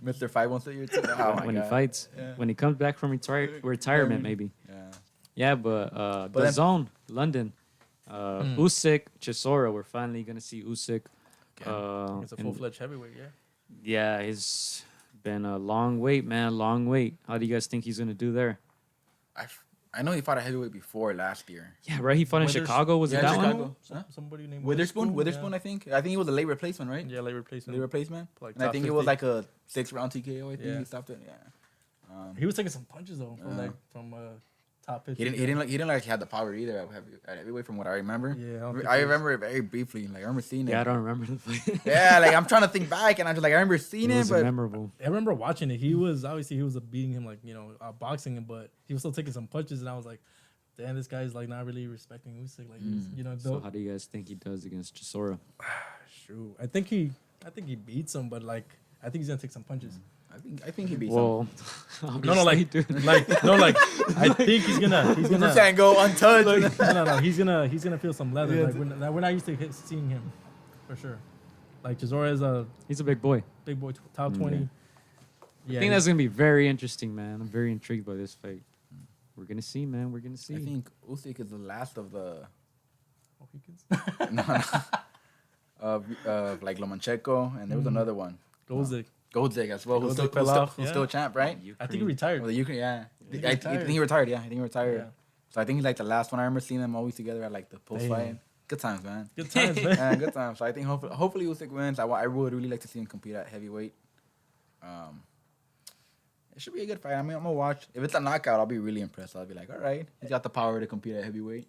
Mr. 516 year. Oh my when God. he fights, Yeah. when he comes back from retirement, maybe. Yeah. Yeah, but But the then- zone, London, Usyk, Chisora. We're finally gonna see Usyk. It's a and full-fledged heavyweight, yeah. yeah, it's been a long wait, man. Long wait. How do you guys think he's gonna do there? I know he fought a heavyweight before last year. Yeah, right. He fought in Chicago. Was it Yeah, that Chicago. one? Huh? Somebody named Witherspoon, yeah. I think. I think he was a late replacement, right? Yeah, late replacement. Late replacement. Like And I top think it was 50. like a 6-round TKO. I think Yeah. he stopped it. Yeah. He was taking some punches though from top 50. He didn't like he had the power either at heavyweight from what I remember. Yeah, I don't think I he- remember it very briefly. Like I remember seeing it. Yeah, I don't remember the fight. Yeah, like I'm trying to think back, and I'm just like I remember seeing It it, was but memorable. I remember watching it. He was obviously beating him like boxing him, but he was still taking some punches, and I was like, damn, this guy's like not really respecting Usyk. Like he's So how do you guys think he does against Chisora? Shoot. I think he beats him, but like I think he's gonna take some punches. I think he beats him. Well, No, like dude. I think he's gonna He's saying go untouched. no, he's gonna feel some leather. Like we're not used to seeing him for sure. Like Chisora is a He's a big boy. big boy, top 20. Yeah, I think that's gonna be very interesting, man. I'm very intrigued by this fight. We're gonna see, man. We're gonna see. I think Usyk is the last of the Mohicans. of like Lomachenko, and there was another one, Goldzic. Goldzic as well, who's Goldzic still, fell who's, still, off, who's yeah. still champ, right? I think he retired. Well, the Ukraine, yeah. he I retired. think he retired. Yeah, I think he retired. Yeah. So I think he's like the last one. I remember seeing them always together at like the post fight. Damn. Good times, man. Good times, man. Yeah, good times. So I think hopefully Usyk wins. I would really like to see him compete at heavyweight. It should be a good fight. I mean, I'm gonna watch. If it's a knockout, I'll be really impressed. I'll be like, all right, he's got the power to compete at heavyweight.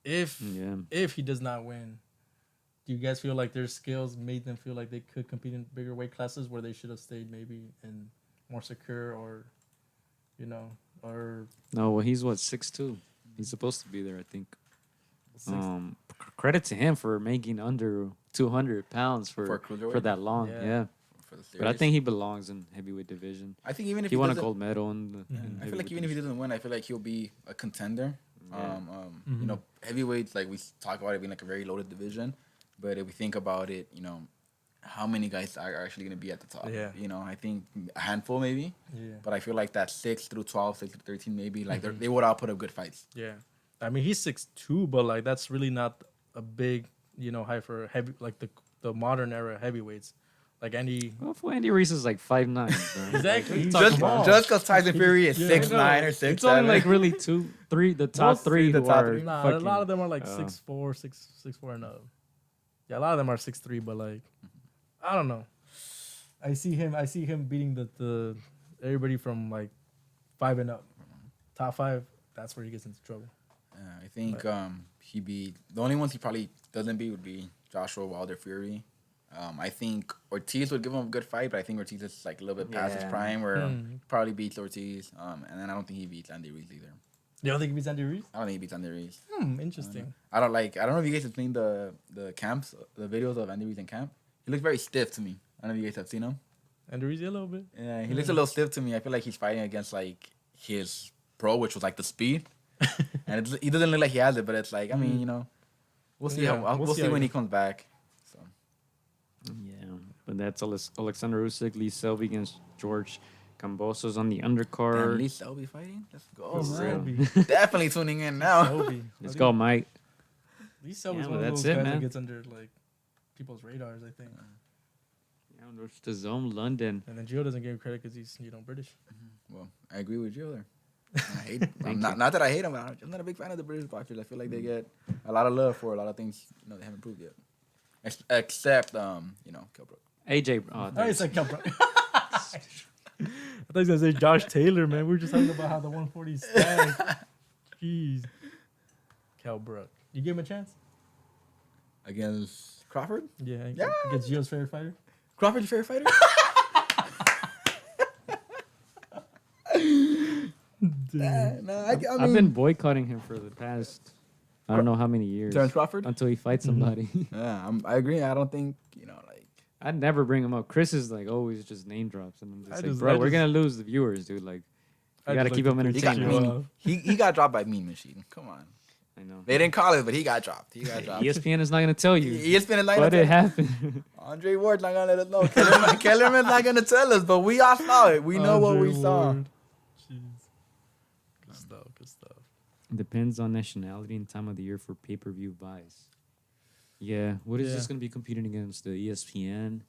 If Yeah. he does not win, do you guys feel like their skills made them feel like they could compete in bigger weight classes where they should have stayed maybe in more secure or No, well, he's what 6'2". He's supposed to be there, I think. Credit to him for making under 200 pounds For for cruiserweight? that long. Yeah. Yeah. For the But I series. think he belongs in heavyweight division. I think even if He won a doesn't- gold medal in the. in I feel like heavyweight even if he division. doesn't win, I feel like he'll be a contender. Yeah. You know, heavyweights, like we talk about it being like a very loaded division, but if we think about it, you know, how many guys are actually going to be at the top? Yeah. You know, I think a handful maybe, yeah. but I feel like that 6 through 12, 6 through 13 maybe, like they would all put up good fights. Yeah. I mean, he's 6'2", but like that's really not a big, height for heavy like the modern era heavyweights. Like Andy. Well, for Andy Reese is like 5'9". Bro. Exactly. He's Just small. because Tyson Fury is Yeah, 6'9" or 6'7". It's only like really 2, 3, the top Most three the who top are three. Nah, a fucking- lot of them are like 6'4", 6'4" and up. Yeah, a lot of them are 6'3", but like, I don't know. I see him beating the everybody from like 5 and up, top 5. That's where he gets into trouble. I think he beat the only ones he probably doesn't beat would be Joshua, Wilder, Fury. I think Ortiz would give him a good fight, but I think Ortiz is like a little bit past his prime, where he probably beats Ortiz. And then I don't think he beats Andy Ruiz either. You don't think he beats Andy Ruiz? I don't think he beats Andy Ruiz. Interesting. I don't know if you guys have seen the camps, the videos of Andy Ruiz in camp. He looks very stiff to me. I don't know if you guys have seen him. Andy Ruiz, a little bit. Yeah, he looks a little stiff to me. I feel like he's fighting against like his pro, which was like the speed, and he doesn't look like he has it. But it's like, I mean, we'll see we'll see when he comes back. So Yeah, but that's Alexander Usyk, Lee Selby against George Kambosos on the undercard. Damn, Lee Selby fighting. Let's go, Selby. man. Definitely tuning in now. Selby. Let's go, Mike. Lee Selby's Yeah, one of that's those it, guys man. that gets under like people's radars, I think. Yeah, there's the Zone London. And then Gio doesn't give him credit because he's British. Well, I agree with you there. Not that I hate him, but I'm not a big fan of the British boxers. I feel like they get a lot of love for a lot of things they haven't proved yet. Except Kell Brook. AJ. Oh, it's like Kel Brook. I thought he was gonna say Josh Taylor, man. We were just talking about how the 140 stacked. Jeez. Kel Brook. You give him a chance? Against Crawford? Yeah. Yeah. Against Gio's favorite fighter? Crawford's favorite fighter? I've been boycotting him for the past, I don't know how many years. Terrence Crawford? Until he fights somebody. Yeah, I agree. I don't think, I'd never bring him up. Chris is like always just name drops. And I'm just I like, just- bro, I we're just- going to lose the viewers, dude. Like, I you got to just keep like them to he got entertained. Wow. he got dropped by Mean Machine. Come on. I know. They didn't call it, but he got dropped. He got dropped. ESPN is not going to tell you. ESPN is not But gonna it tell happened. Andre Ward's not gonna let us know. Kellerman's not gonna tell us, but we all saw it. We know what we saw. Jeez. Good stuff. Good stuff. Depends on nationality and time of the year for pay-per-view buys. Yeah. What is this going to be competing against? The ESPN?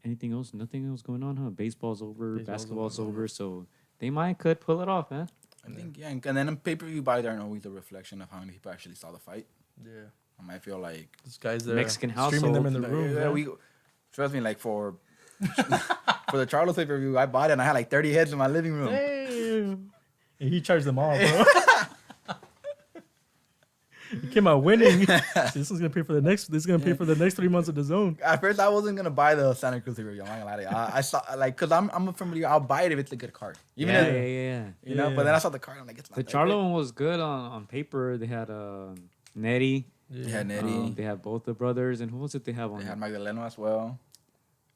Anything else? Nothing else going on, huh? Baseball's over. Basketball's over. So they could pull it off, man. I think, yeah. And then pay-per-view buys aren't always a reflection of how many people actually saw the fight. Yeah. I feel like This guy's there. Mexican streaming them in the like, room. yeah, we trust me. Like for the Charles pay-per-view, I bought it and I had like 30 heads in my living room. Damn. And he charged them all, bro. He came out winning. This is gonna pay for the next. This is gonna pay for the next 3 months of the zone. At first, I wasn't gonna buy the Santa Cruz pay-per-view. I'm not gonna lie to you. I saw cause I'm familiar. I'll buy it if it's a good card. Even Yeah, if, yeah. you know. But then I saw the card. I'm like, it's not The that Charlo good. one was good on paper. They had Nettie. Yeah, Nettie. They have both the brothers. And who was it they have on They there? had Magdaleno as well.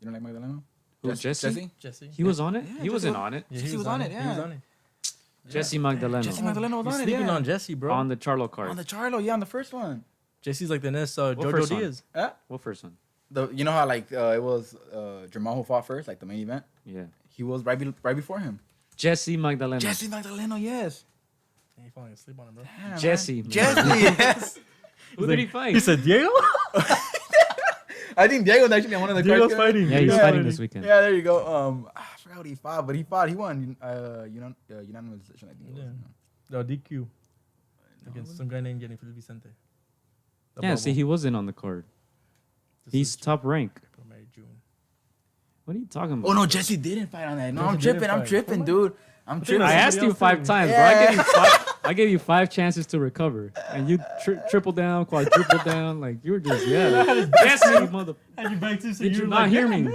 You don't like Magdaleno? Who, Jesse? Jesse. He was on it? Yeah, he wasn't Jesse- on it. Yeah, He was on it, He yeah. was on it. Jesse Magdaleno. Jesse Magdaleno was You're on it. sleeping Yeah. on Jesse, bro. On the Charlo card. On the Charlo, yeah, on the first one. Jesse's like the next Jojo first one? Diaz. What first one? You know how like it was Jamal who fought first, like the main event. Yeah. He was right before him. Jesse Magdaleno. Jesse Magdaleno, yes. He falling asleep on him, bro. Damn, Jesse. man. Jesse, yes. Who did he fight? He said Diego. I think Diego's actually on one of the Diego's cards. fighting. Yeah, he's Yeah. fighting this weekend. Yeah, there you go. I forgot what he fought, but he fought. He won. Unanimous decision, I think. It was. No, DQ. Against some guy named Jenny Vicente. Yeah, see, he wasn't on the card. He's top rank. May, June. What are you talking about? Oh no, Jesse didn't fight on that. No, Jesse I'm didn't tripping. I'm fight. tripping, Come dude. I'm tripping. I Somebody asked you else 5 did. times, Yeah. bro. I gave you 5 chances to recover, and you triple down, quadruple down. Like you were just Jesse, mother. And you back to Did you not hear me?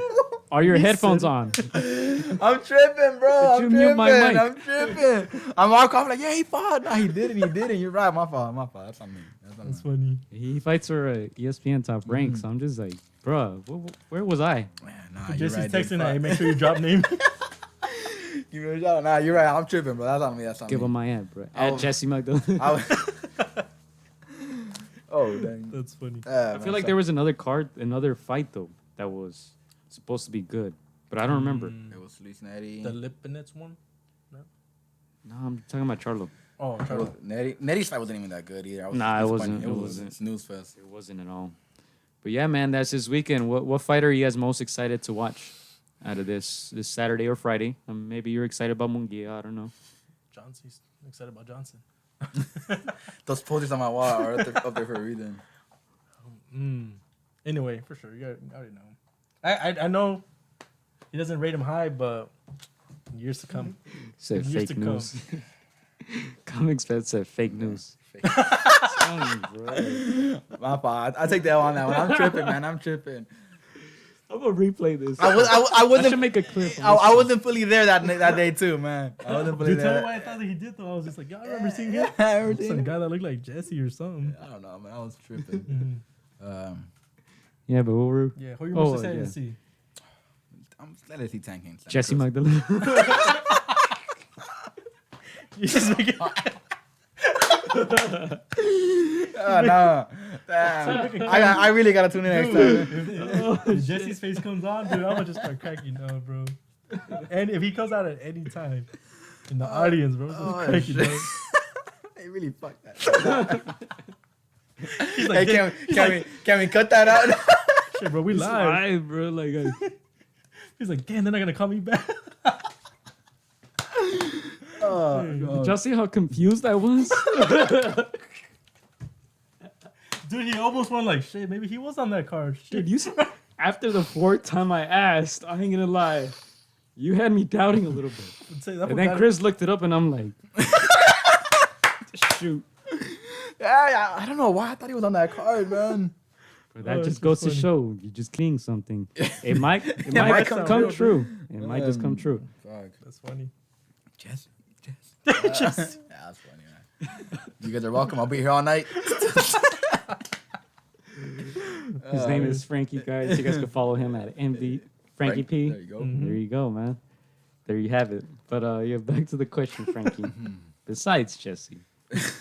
Are your headphones on? I'm tripping, bro. Did you I'm mute tripping. my mic? I'm tripping. I'm all off like, yeah, he fought. No, he didn't. He didn't. You're right. My fault. My fault. That's on me. That's funny. He fights for a ESPN top rank, so I'm just like, bro, where was I? Man, nah, you're Jesse's right. texting that. Hey, make sure you drop name. Give me a shout. Nah, you're right. I'm tripping, bro. That's on me. That's on Give me. him my ad, bro. I At was- Jesse Magdaleno. Oh, dang. That's funny. I feel like there was another fight though that was supposed to be good, but I don't remember. It was Luis Nettie. The Lipinets one? No, I'm talking about Charlo. Oh, It was Nettie's fight wasn't even that good either. Nah, it disappointed. wasn't. It was wasn't. a snooze fest. It wasn't at all. But yeah, man, that's this weekend. What fight are you guys most excited to watch out of this Saturday or Friday? Maybe you're excited about Munguia. I don't know. Johnson's excited about Johnson. Those posters on my wall are up there for a reason. Anyway, for sure, you already know. I know he doesn't rate him high, but years to come. Said Years fake to news. Comics Fed said fake news. Fake. My fault. I take that on that one. I'm tripping, man. I'm tripping. I'm gonna replay this. I I wasn't. should make a clip. I wasn't fully there that day too, man. I wasn't fully Dude, tell me there. why I thought that he did though. I was just like, yo, I remember seeing him. I remember seeing Some him. guy that looked like Jesse or something. I don't know, man. I was tripping. Yeah, but what were Yeah, who you most excited yeah. to see? I'm let's see tanking. Jesse Magdalene? You just make it. No. Damn. I really gotta tune in next time. If Jesse's face comes on, dude, I'm gonna just start cracking up, bro. And if he comes out at any time in the audience, bro, just cracking up. They really fucked that. He's like, Hey, can we cut that out? shit, bro, we live. Live, bro. Like, He's like, damn, they're not gonna call me back. did y'all see how confused I was? Dude, he almost won like shit. Maybe he was on that card. Shit. Dude, you after the fourth time I asked, I ain't gonna lie, you had me doubting a little bit. Say that And then guy- Chris looked it up, and I'm like, shoot. Yeah, I don't know why I thought he was on that card, man. But that Oh, just it's goes funny. to show you just cleaning something. It might might come come real, true. It might just come true. Fuck. That's funny. Jesse. Yeah, that's funny, man. You guys are welcome. I'll be here all night. His name is Frankie, guys. You guys can follow him at MV Frankie P. There you go. There you go, man. There you have it. But yeah, back to the question, Frankie. Besides Jesse,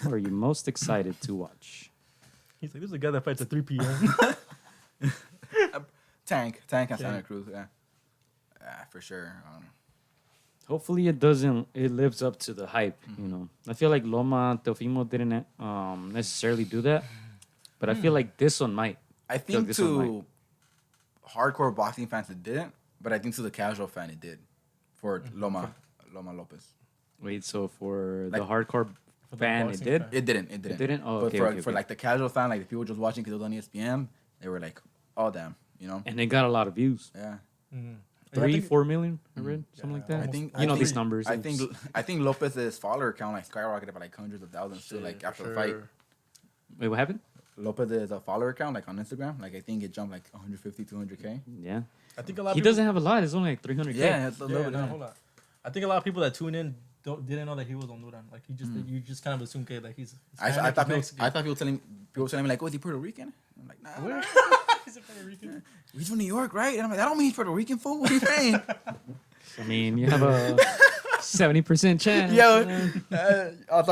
who are you most excited to watch? He's like, this is a guy that fights at 3 p.m. Tank and Santa Cruz. Yeah, for sure. Hopefully it doesn't. It lives up to the hype. You know, I feel like Loma Teofimo didn't necessarily do that, but I feel like this one might. I feel like think this one to hardcore boxing fans it didn't, but I think to the casual fan it did. For Loma Lopez, Wait, so for Like- the hardcore For the fan, it boxing did. fan. it didn't. It didn't. Oh, But okay, for okay, for okay. like the casual fan, like the people just watching because it was on ESPN, they were like, "Oh damn," you know? And they got a lot of views. Yeah. 4 million. I read something like that. I think you know I these think- numbers. I think Lopez's follower count like skyrocketed by like hundreds of thousands too. Like after the fight, Wait, what happened? Lopez's follower count like on Instagram, like I think it jumped like 150, 200K. Yeah, I think a lot of he people, doesn't have a lot. It's only like 300K. Yeah, it's a Yeah, little bit. no, yeah. hold on. I think a lot of people that tune in didn't know that he was on Honduran. Like you just kind of assume like he's. I Hispanic, thought he's people telling me like, "Oh, is he Puerto Rican?" I'm like, "Nah, Where? nah. He's a Puerto Rican. He's from New York, right?" And I'm like, "That don't mean he's Puerto Rican, fool. What are you saying?" I mean, you have a 70% chance. Yo, I'll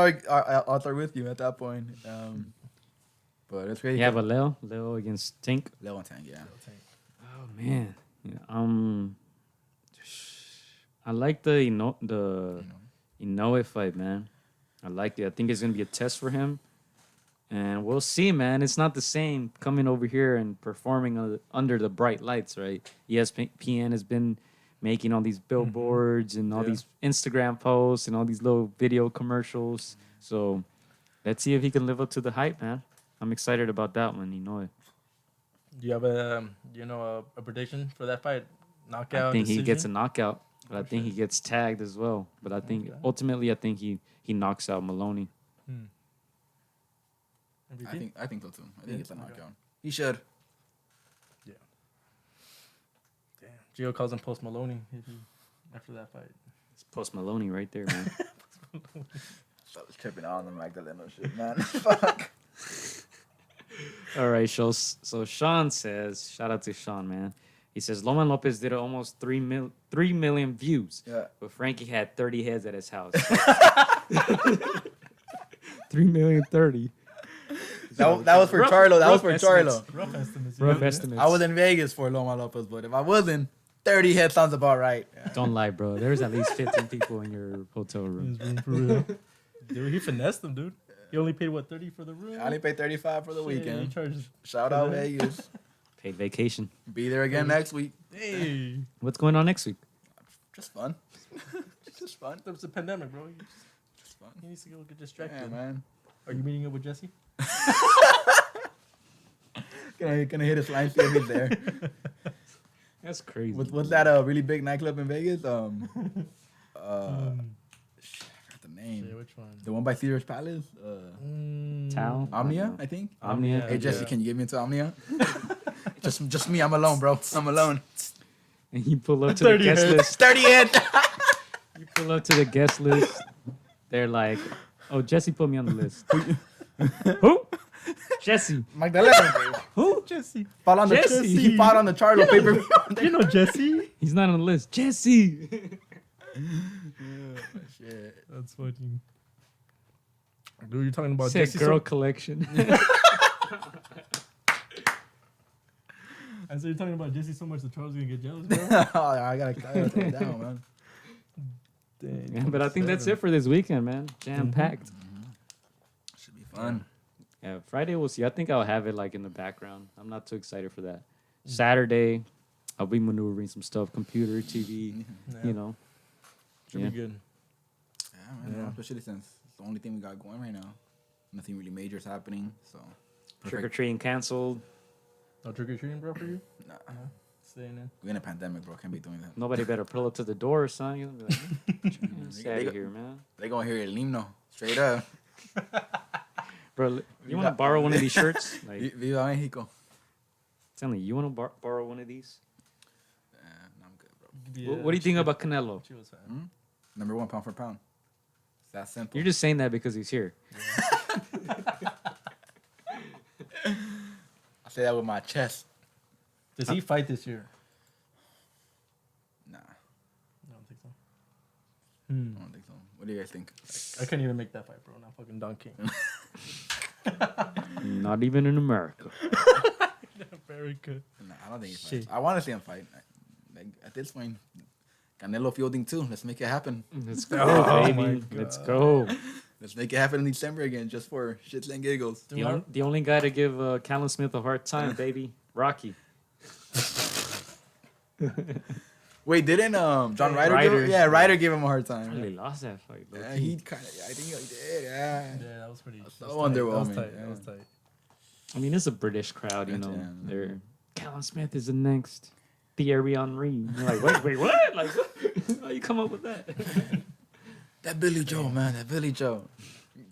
start with you at that point. But it's crazy. You have a Leo against Tank. Leo and Tank, yeah. Oh man, yeah, I like the Inoue fight, man. I like it. I think it's gonna be a test for him, and we'll see, man. It's not the same coming over here and performing under the bright lights, right? ESPN has been making all these billboards and all these Instagram posts and all these little video commercials. So let's see if he can live up to the hype, man. I'm excited about that one, Inoue. Do you have a a prediction for that fight? Knockout. I think he decision? gets a knockout, but I think he gets tagged as well. But I think ultimately, I think he knocks out Moloney. MVP? I think so too. I think it's a knockout. He should. Damn. Gio calls him Post Moloney after that fight. It's Post Moloney right there, man. I was tripping on the Magdaleno shit, man. Fuck. All right, so Sean says, shout out to Sean, man. He says Loman Lopez did almost 3 million views, Yeah. but Frankie had 30 heads at his house. 3,030,000. That was for Charlo. That was for Charlo. Rough estimates. Rough estimates. I was in Vegas for Loma Lopez, but if I wasn't, 30 head sounds about right. Yeah. Don't lie, bro. There's at least 15 people in your hotel room. For real. Dude, he finessed them, dude. He only paid, 30 for the room? I only paid 35 for the Shit, He weekend. charges. Shout out Vegas. Paid vacation. Be there again next week. Hey. What's going on next week? Just fun. Just fun. It's a pandemic, bro. Just fun. He needs to go get distracted. Yeah, man. Are you meeting up with Jesse? Gonna hit his line, see if he's there. That's crazy. What's that really big nightclub in Vegas? I forgot the name. Shit, which one? The one by Caesar's Palace? Town? Omnia, I think. Omnia. Hey Jesse, can you get me into Omnia? just me, I'm alone, bro. I'm alone. And you pull up to the guest list. 30 in. You pull up to the guest list. They're like, oh, Jesse put me on the list. Who? Jesse. Magdalena. Who? Jesse. Fought on Jesse. He fought on the Charlo paper. You know Jesse? He's not on the list. Jesse. Shit. That's funny. Dude, you're talking about Said Jesse. girl collection. I said you're talking about Jesse so much that Charles gonna get jealous, bro. I gotta throw it down, man. Dang, Yeah, but I think that's it for this weekend, man. Jam packed. Should be fun. Yeah, Friday we'll see. I think I'll have it like in the background. I'm not too excited for that. Saturday, I'll be maneuvering some stuff, computer, TV, Yeah. you know. Should Yeah. be good. Yeah, man. Especially since it's the only thing we got going right now. Nothing really major is happening, so. Trick or treating canceled. No trick or treating, bro, for you? Nah. Staying in. We're in a pandemic, bro. Can't be doing that. Nobody better pull up to the door, son. You'll be like, "Get They out go- of here, man. They gonna hear El Himno straight up. Bro, you want to borrow one of these shirts? Like, Viva Mexico. tell me, you want to borrow one of these? No, I'm good, bro. What do you think about Canelo? Number one pound for pound. It's that simple. You're just saying that because he's here. I say that with my chest. Does he fight this year? Nah, I don't think so. I don't think so. What do you guys think? I couldn't even make that fight, bro. Not fucking Don King. Not even in America. Very good. Nah, I don't think he Shit. fights. I want to see him fight. Like, at this point, Canelo fielding too. Let's make it happen. Let's go, Oh my baby. God. Let's go. Let's make it happen in December again, just for shits and giggles. The only guy to give Callum Smith a hard time, baby. Rocky. Wait, didn't John Ryder? Ryder. Ryder gave him a hard time. Really lost that fight, though. Yeah, he kind of. I think he did. Yeah. Yeah, that was pretty. So that was tight. underwhelming, That was tight. yeah. That was tight. I mean, it's a British crowd, you Yeah. know. They're Callum Smith is the next Thierry Henry. You're like, wait, what? Like, what? How you come up with that? That Billy Joe, man. That Billy Joe.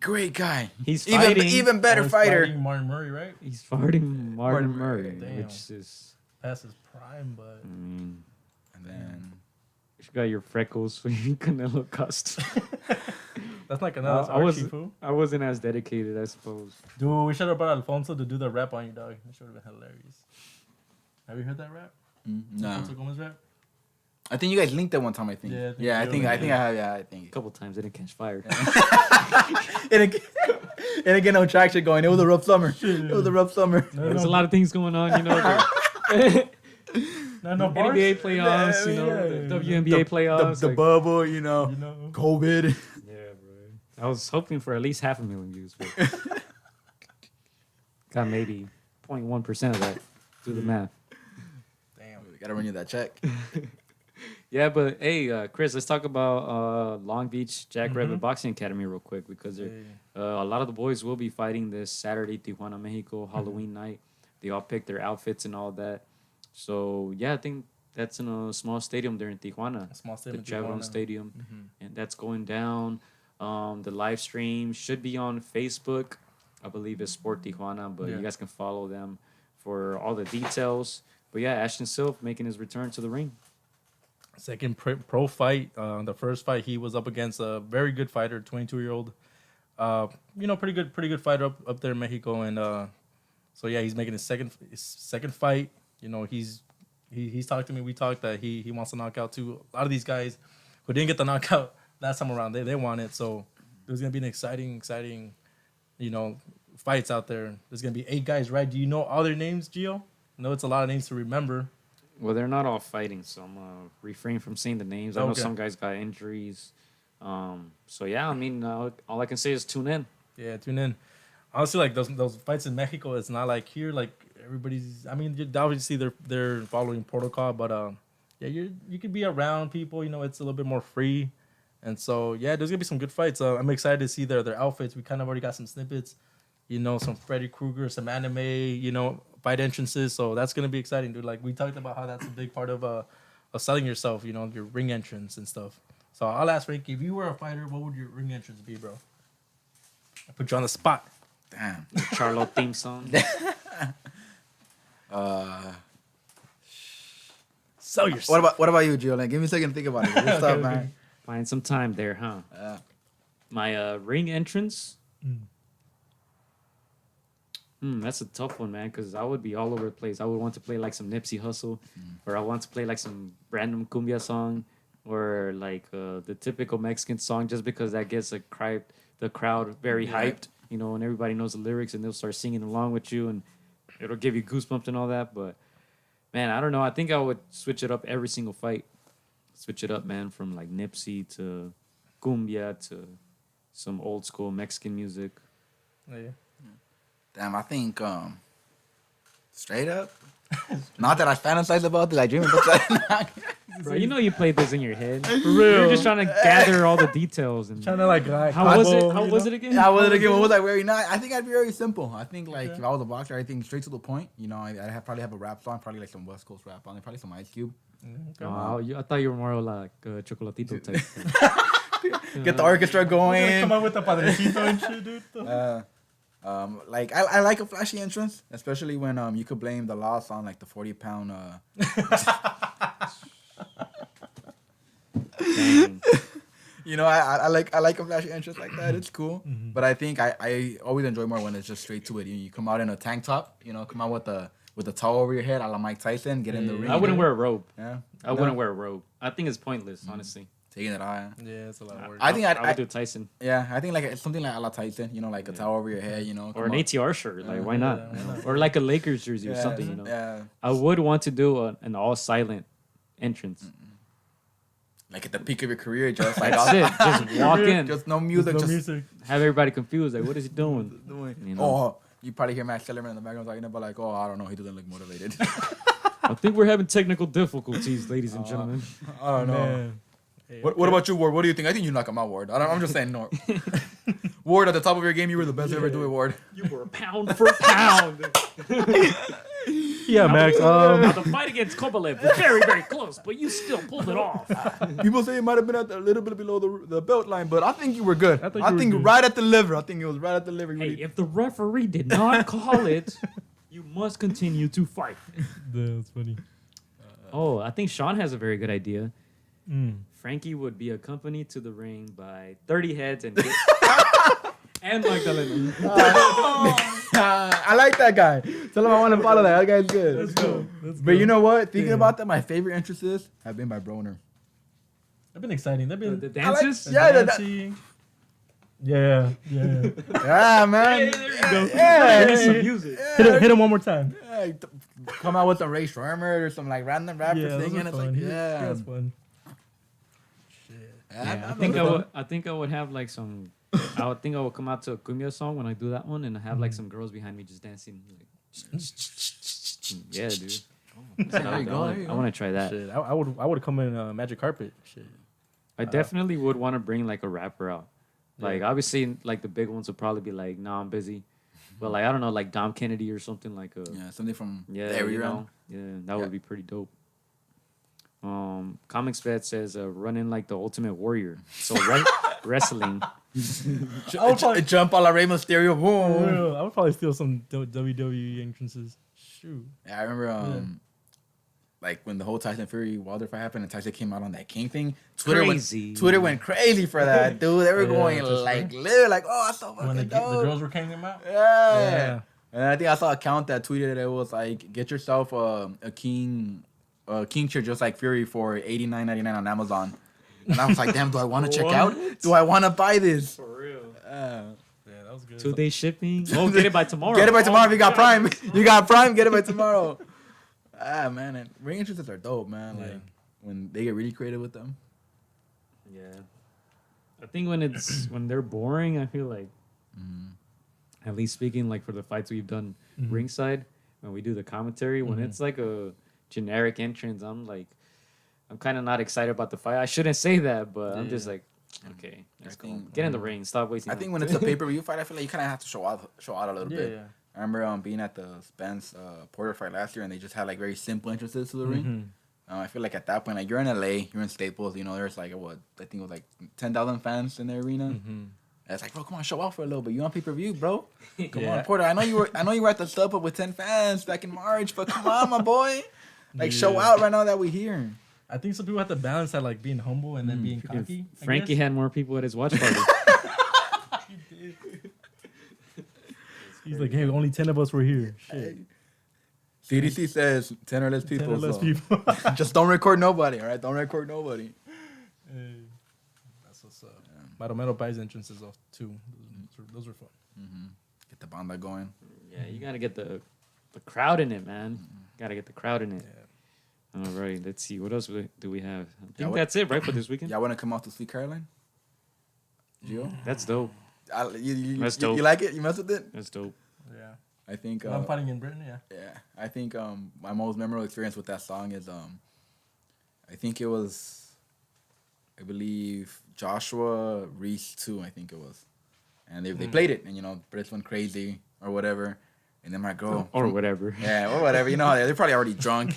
Great guy. He's fighting. Even better Oh, he's fighter. fighting Martin Murray, right? He's fighting Martin Martin Murray, Murray. Damn. which is, Past his prime, but I mean, And then you got your freckles for your Canelo costume. that's not Canelo's I was- Archie, fool. I wasn't as dedicated, I suppose. Dude, we should have brought Alfonso to do the rap on you, dog. It should have been hilarious. Have you heard that rap? no, Alfonso Gomez rap? I think you guys linked that one time. I think. Yeah, I think I have. Yeah, I A think. couple times, didn't catch fire. It didn't get no traction going. It was a rough summer. It was a rough summer. There's a lot of things going on, you know. No bars? NBA playoffs, you know, the WNBA playoffs. The like- bubble, you know, You know? COVID. Yeah, bro. I was hoping for at least 500,000 views, but got maybe 0.1% of that. Do the math. Damn. We gotta run you that check. Yeah, but hey, Chris, let's talk about Long Beach Jack Rabbit Boxing Academy real quick because a lot of the boys will be fighting this Saturday, Tijuana, Mexico, Halloween night. They all pick their outfits and all that. So, yeah, I think that's in a small stadium there in Tijuana. A small The stadium. Chevron Stadium. And that's going down. The live stream should be on Facebook. I believe it's Sport Tijuana, but Yeah. you guys can follow them for all the details. But yeah, Ashton Silva making his return to the ring. Second pro fight. The first fight he was up against a very good fighter, 22-year-old. Pretty good fighter up there in Mexico, and so yeah, he's making his second fight. You know, he's talked to me. We talked that he wants to knock out too. A lot of these guys who didn't get the knockout last time around, they want it. So there's gonna be an exciting, fights out there. There's gonna be 8 guys, right? Do you know all their names, Gio? I know it's a lot of names to remember. Well, they're not all fighting, so I'm refrain from saying the names. I know Okay. some guys got injuries. So yeah, I mean, all I can say is tune in. Yeah, tune in. Honestly, like those fights in Mexico, it's not like here. Like everybody's. I mean, obviously they're following protocol, but yeah, you could be around people. You know, it's a little bit more free, and so yeah, there's gonna be some good fights. I'm excited to see their outfits. We kind of already got some snippets. You know, some Freddy Krueger, some anime. You know, fight entrances. So that's gonna be exciting, dude. Like we talked about how that's a big part of selling yourself. You know, your ring entrance and stuff. So I'll ask Frankie, if you were a fighter, what would your ring entrance be, bro? I put you on the spot. Damn. The Charlo theme song. Sell yourself. What about you, Gio? Like, give me a second to think about it. What's up, man? Find some time there, huh? My ring entrance. That's a tough one, man, because I would be all over the place. I would want to play like some Nipsey Hussle, or I want to play like some random cumbia song, or like the typical Mexican song, just because that gets the crowd very hyped, you know, and everybody knows the lyrics and they'll start singing along with you, and it'll give you goosebumps and all that. But man, I don't know. I think I would switch it up every single fight. Switch it up, man, from like Nipsey to cumbia to some old school Mexican music. Yeah. Damn, I think straight up. Not that I fantasize about it, I dream about that. Bro, you know you played this in your head. For real. You're just trying to gather all the details. And Trying to like how was it? How was it again? Yeah, what was I wearing? No, I think I'd be very simple. I think like if I was a boxer, I think straight to the point. You know, I'd probably have a rap song, probably like some West Coast rap on there, probably some Ice Cube. I thought you were more like Chocolatito type. Get the orchestra going. Come on with the padrecito and shit, dude. Like I like a flashy entrance, especially when you could blame the loss on like the 40-pound. You know, I like a flashy entrance like that. It's cool, but I think I always enjoy more when it's just straight to it. You come out in a tank top, you know, come out with the towel over your head, a la Mike Tyson, get in the ring. I wouldn't wear a robe. Yeah, I wouldn't wear a robe. I think it's pointless, honestly. taking it out. Yeah, it's a lot of work. I think I would do Tyson. Yeah, I think like it's something like a la Tyson, you know, like a towel over your head, you know, or an ATR shirt. Like, why not? Yeah, why not? Or like a Lakers jersey or something, you know. Yeah. I would want to do an all silent entrance. Like at the peak of your career, just like That's it. Just walk in. just no music, There's no just music. Have everybody confused. Like, what is he doing? You know? Oh, you probably hear Max Kellerman in the background talking about like, oh, I don't know, he doesn't look motivated. I think we're having technical difficulties, ladies and gentlemen. I don't know. Man. What about you, Ward? What do you think? I think you knock him out, Ward. I'm just saying, no. Ward, at the top of your game, you were the best ever do it, Ward. You were pound for pound. Yeah, Max. Now the fight against Kovalev was very, very close, but you still pulled it off. People say it might have been at a little bit below the belt line, but I think you were good. I I think think you were good. right at the liver. I think it was right at the liver. You Hey, really- if the referee did not call it, you must continue to fight. That's funny. Oh, I think Sean has a very good idea. Mm. Frankie would be accompanied to the ring by 30 heads and and Magdalena. I like that guy. Tell him I want to follow that. That guy's good. Let's go. But you know what? Thinking about that, my favorite entrances have been by Broner. They've been exciting. They've been The dances? Yeah, dancing. Yeah. Yeah, man. Hey, there you go. Yeah. There's some music. Hit him one more time. Yeah, come out with some Ray Schwarmer or some like random rapper Yeah, those singing. are It's fun. like, Yeah, that's fun. Yeah, I think I would have like some. I would think I would come out to a cumbia song when I do that one, and I have like some girls behind me just dancing. Like, yeah, dude. There you go. I want to try that. Shit, I would come in magic carpet. Shit. I definitely would want to bring like a rapper out. Like obviously, like the big ones would probably be like, "Nah, I'm busy," but like I don't know, like Dom Kennedy or something like a Yeah, something from yeah, the area. you know, that would be pretty dope. Comics Vet says running like the Ultimate Warrior. So wrestling. Jump a la Rey Mysterio. Boom. I would probably steal some WWE entrances. Shoot. Yeah, I remember like when the whole Tyson Fury Wilder fight happened and Tyson came out on that King thing. Twitter went crazy for that, dude. They were going like live like, oh, I saw When fucking the dope. girls were carrying them out. Yeah. And I think I saw a account that tweeted it was like, get yourself a king chair just like Fury for $89.99 on Amazon. And I was like, damn, do I want to check out? Do I want to buy this? For real. Yeah, that was good. 2-day shipping. Oh, get it by tomorrow. Get it by tomorrow if you got Prime. You got Prime, get it by tomorrow. Man, and ring entrances are dope, man. Yeah. Like when they get really creative with them. Yeah. I think when they're boring, I feel like, at least speaking like for the fights we've done ringside, when we do the commentary, when it's like a generic entrance, I'm kind of not excited about the fight. I shouldn't say that, but I'm just like, okay, let's go. Get in the ring. Stop wasting I think when it's a pay-per-view fight, I feel like you kind of have to show out a little bit. Yeah. I remember being at the Spence Porter fight last year, and they just had like very simple entrances to the ring. I feel like at that point, like you're in LA, you're in Staples, you know, there's like what I think it was like 10,000 fans in the arena. And it's like, bro, come on, show off for a little bit. You on pay-per-view, bro? Come on, Porter. I know you were at the sub up with 10 fans back in March, but come on, my boy. Like show out right now that we're here. I think some people have to balance that, like being humble and then being cocky. Frankie had more people at his watch party. He did. He's like, hey, only 10 of us were here. Shit. CDC says 10 or less people. 10 or less so people. just don't record nobody, all right? Don't record nobody. Hey, that's what's up. Madomero buys entrances off too. Those are fun. Get the banda going. Yeah, you gotta get the crowd in it, man. Gotta get the crowd in it. Yeah. All right, let's see. What else do we have? I think what- that's it, right, for this weekend? Y'all want to come out to Sweet Caroline? Gio? That's dope. That's dope. You like it? You mess with it? That's dope. Yeah. I think. I'm fighting in Britain, yeah. Yeah, I think my most memorable experience with that song is I think it was, I believe Joshua Reese 2, I think it was, and they played it, and you know Brits went crazy or whatever, and then my girl Or whatever. yeah, or whatever, you know how they're probably already drunk,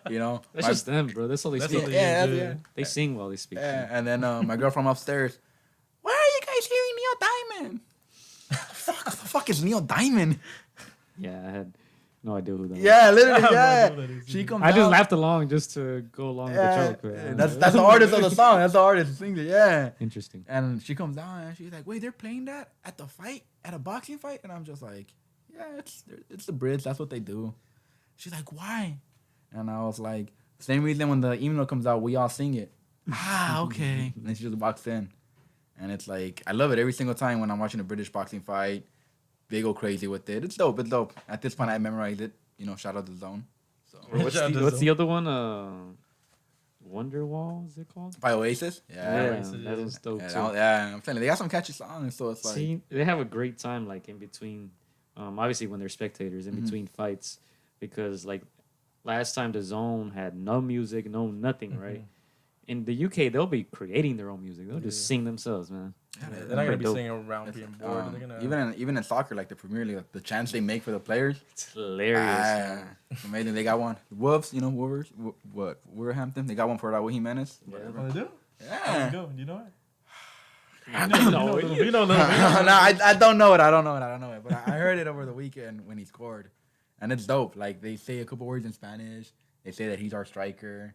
you know. That's just them, bro. That's all they speak. yeah. They sing while they speak. Yeah, and then my girl from upstairs, where are you guys hearing Neil Diamond? the fuck is Neil Diamond? Yeah, I had no idea who that was. Yeah, literally, I have no yeah. idea who that is. She comes I just down. laughed along just to go along with the joke. Yeah, that's the artist of the song. That's the artist who sings it. Yeah. Interesting. And she comes down and she's like, "Wait, they're playing that at the fight, at a boxing fight?" And I'm just like, "Yeah, it's the Brits. That's what they do." She's like, "Why?" And I was like, "Same reason when the email comes out, we all sing it." Okay. And then she just walks in, and it's like I love it every single time when I'm watching a British boxing fight. They go crazy with it. It's dope. It's dope. At this point, I memorized it. You know, shout out to DAZN. So What's the other one? Wonderwall, is it called? by Oasis. That was dope too. I'm telling you, they got some catchy songs. So it's like, See, they have a great time, like in between. Obviously, when they're spectators, in between fights, because like last time the Zone had no music, no nothing, right? In the UK, they'll be creating their own music. They'll just sing themselves, man. They're not gonna be singing around being bored. They're gonna even in soccer, like the Premier League, like, the chants they make for the players, It's hilarious. it's amazing. They got one. Wolves, you know, Wolvers, what Wolverhampton? They got one for Raul Jimenez. Yeah. Oh, they do? Yeah. Go. You know it? You You know No, I don't know it. I don't know it. But I heard it over the weekend when he scored, and it's dope. Like they say a couple words in Spanish. They say that he's our striker.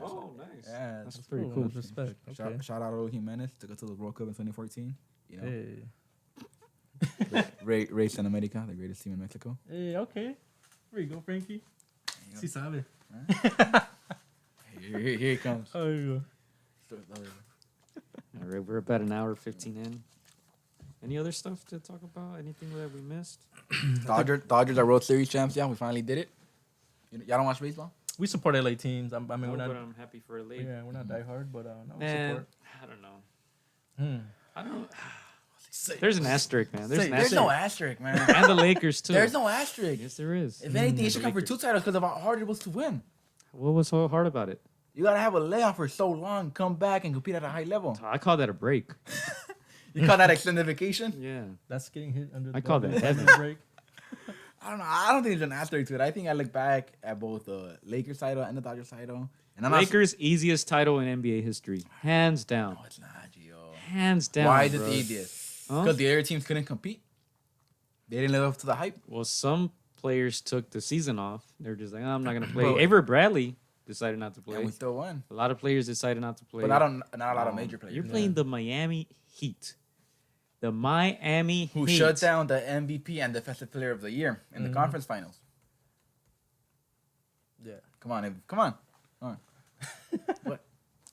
Oh, nice. Yeah, That's pretty cool. Respect. Okay. Shout out Raul Jimenez to go to the World Cup in 2014. You know, Hey. race in America, the greatest team in Mexico. Hey, okay. Here you go, Frankie. Si sabe. Here he comes. Oh, you go. All right, we're about an hour 15 in. Any other stuff to talk about? Anything that we missed? Dodgers are World Series champs. Yeah, we finally did it. Y'all don't watch baseball? We support LA teams. I mean, No, we're not. but I'm happy for a league. Yeah, we're not die hard, but no, we Man, support. I don't know. I don't. Say- There's an asterisk, man. There's an There's asterisk. no asterisk, man. And the Lakers too. There's no asterisk. Yes, there is. If anything, it The should come for Lakers. 2 titles because of how hard it was to win. What was so hard about it? You gotta have a layoff for so long, come back and compete at a high level. I call that a break. You call that extended vacation? Yeah. That's getting hit under the I call that heaven. break. I don't know. I don't think there's an asterisk to it. I think I look back at both the Lakers title and the Dodgers title, and I'm Lakers' easiest title in NBA history, hands down. No, it's not, Gio. Hands down. Why is it bro. the easiest? Huh? Because the other teams couldn't compete. They didn't live up to the hype. Well, some players took the season off. They're just like, I'm not gonna play. Bro. Avery Bradley decided not to play. And we still won. A lot of players decided not to play. But not a lot of major players. You're playing the Miami Heat. The Miami Who Heat. shut down the MVP and Defensive Player of the Year in the conference finals. Yeah. Come on. What?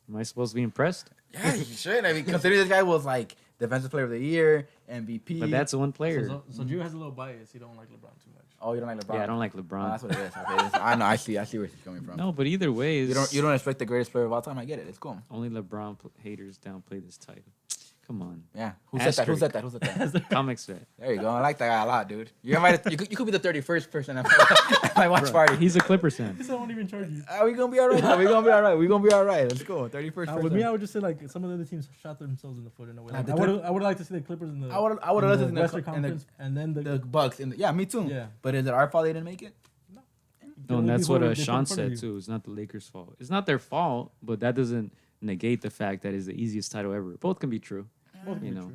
Am I supposed to be impressed? Yeah, you should. I mean, considering this guy was like Defensive Player of the Year, MVP. But that's one player. So Drew has a little bias. You don't like LeBron too much. Oh, you don't like LeBron? Yeah, I don't like Oh, LeBron. that's what it is. Okay, I know. I see where he's coming from. No, but either way, You don't respect the greatest player of all time. I get it. It's cool. only LeBron haters downplay this title. Come on. Yeah. Who said that? Who said that? Who said that? Comics fan. There you go. I like that guy a lot, dude. You're invited. You could be the 31st person at my watch party. He's a Clippers fan. He said I won't even charge you. We gonna be all right. We gonna be all right. We gonna be all right. Let's go. 31st person. With me, I would just say like some of the other teams shot themselves in the foot in a way. Like, the I would like to see the Clippers in the. I would have listened to Western Conference and then the Bucks. Yeah, me too. Yeah. But is it our fault they didn't make it? No, and that's what Sean different point of said view. too. It's not the Lakers' fault. It's not their fault, but that doesn't negate the fact that it's the easiest title ever. Both can be true. Both can You be know.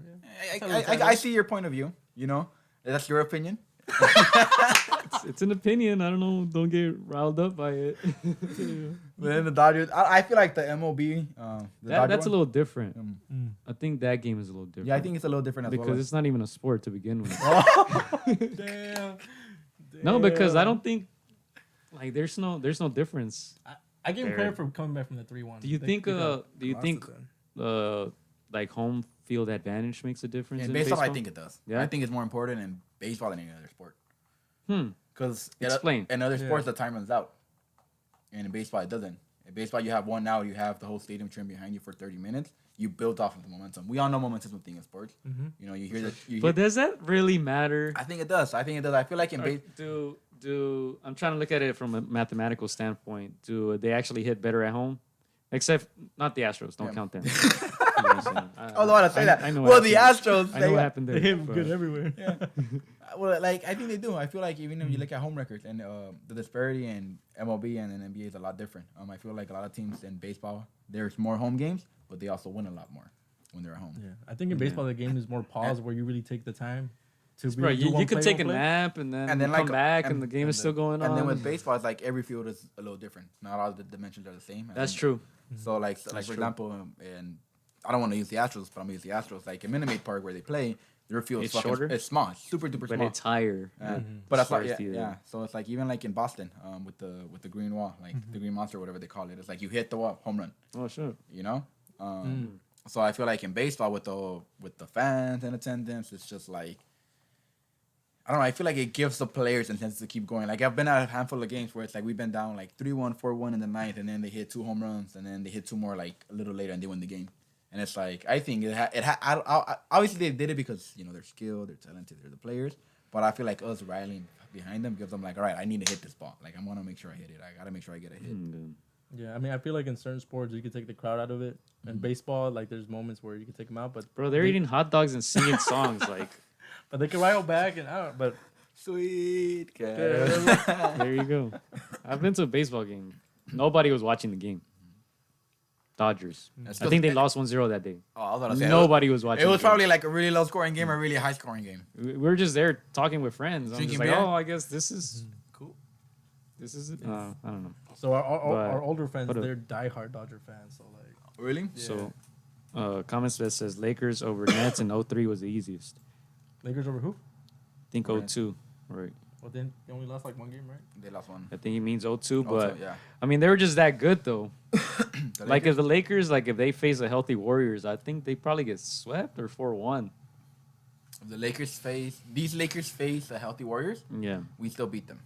true, yeah. I see your point of view. You know, that's your opinion. It's an opinion. I don't know. Don't get riled up by it. But then the Dodgers, I feel like the MLB. That's a little different. Mm. I think that game is a little different. Yeah, I think it's a little different as because well. it's not even a sport to begin with. Damn. No, because I don't think like there's no difference. I give him There. credit for coming back from the 3-1. Do you think like home field advantage makes a difference In in baseball, baseball? I think it does. Yeah? I think it's more important in baseball than any other sport. Because Explain. in other sports, the time runs out. And in baseball, it doesn't. In baseball, you have one out. You have the whole stadium cheering behind you for 30 minutes. You build off of the momentum. We all know momentum is a thing in sports. Mm-hmm. You know, you hear that. But does that really matter? I think it does. I feel like in baseball. Do I'm trying to look at it from a mathematical standpoint. Do they actually hit better at home? Except not the Astros. Don't count them. I don't want to say that. I know well, what the happened. Astros. I know what happened there. They hit him but- good everywhere. Yeah. Well, like I think they do. I feel like even if you look at home records and the disparity in MLB and in NBA is a lot different. I feel like a lot of teams in baseball there's more home games, but they also win a lot more when they're at home. Yeah, I think in baseball the game is more pause where you really take the time to Bro, do one you could play, take a one play. nap and then And then, come like, back and- and the game is still going on. And then with baseball, it's like every field is a little different. Not all the dimensions are the same. That's true. So like for true. example, and I don't want to use the Astros, but I'm gonna use the Astros. Like in Minute Maid Park where they play, their field is It's fucking, shorter? it's small, it's super duper But small. it's higher. But that's far like as the- yeah. So it's like even like in Boston, with the green wall, like the green monster, whatever they call it. It's like you hit the wall, home run. Oh, sure. You know. So I feel like in baseball with the fans in attendance, it's just like I don't know. I feel like it gives the players incentive to keep going. Like I've been at a handful of games where it's like we've been down like 3-1, 4-1 in the ninth, and then they hit 2 home runs, and then they hit 2 more like a little later, and they win the game. And it's like I think obviously they did it because you know they're skilled, they're talented, they're the players. But I feel like us rallying behind them gives them like, all right, I need to hit this ball. Like I want to make sure I hit it. I gotta make sure I get a hit. Yeah, I mean, I feel like in certain sports you can take the crowd out of it. In baseball, like there's moments where you can take them out, but Bro, they're eating hot dogs and singing songs. Like, but they can rifle back and out. But Sweet. there you go. I've been to a baseball game. Nobody was watching the game. Dodgers. I think they lost 1-0 that day. Oh, I was gonna say Nobody was watching. It was the game. probably like a really low scoring game or a really high scoring game. We were just there talking with friends. I'm Drinking just like, beer? oh, I guess this is Cool. this is it. I don't know. so our older fans, but, they're diehard Dodger fans. So like, Really? So, comments that says Lakers over Nets in 03 was the easiest. Lakers over who? I think 02. Right. Well, then they only lost like one game, right? They lost one. I think he means 02, but Also, yeah. I mean they were just that good though. The Like Lakers- if the Lakers, like if they face a healthy Warriors, I think they probably get swept or 4-1. if these Lakers face the healthy Warriors, Yeah. we still beat them.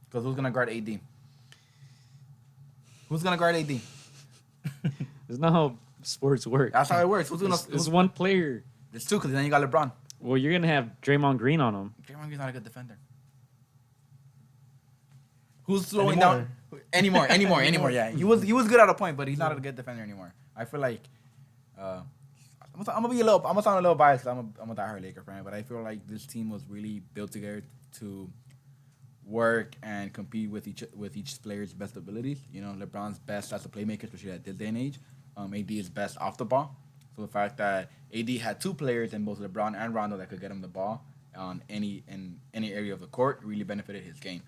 Because who's gonna guard AD? Who's gonna guard AD? That's not how sports work. That's how it works. It's one player. It's 2 because then you got LeBron. Well, you're gonna have Draymond Green on him. Draymond Green's not a good defender. Who's slowing down anymore? Yeah, he was good at a point, but he's not a good defender anymore. I feel like I'm gonna sound a little biased because I'm a diehard Laker fan, but I feel like this team was really built together to work and compete with each player's best abilities. You know, LeBron's best as a playmaker, especially at this day and age. AD is best off the ball. So the fact that AD had 2 players in both LeBron and Rondo that could get him the ball in any area of the court really benefited his game.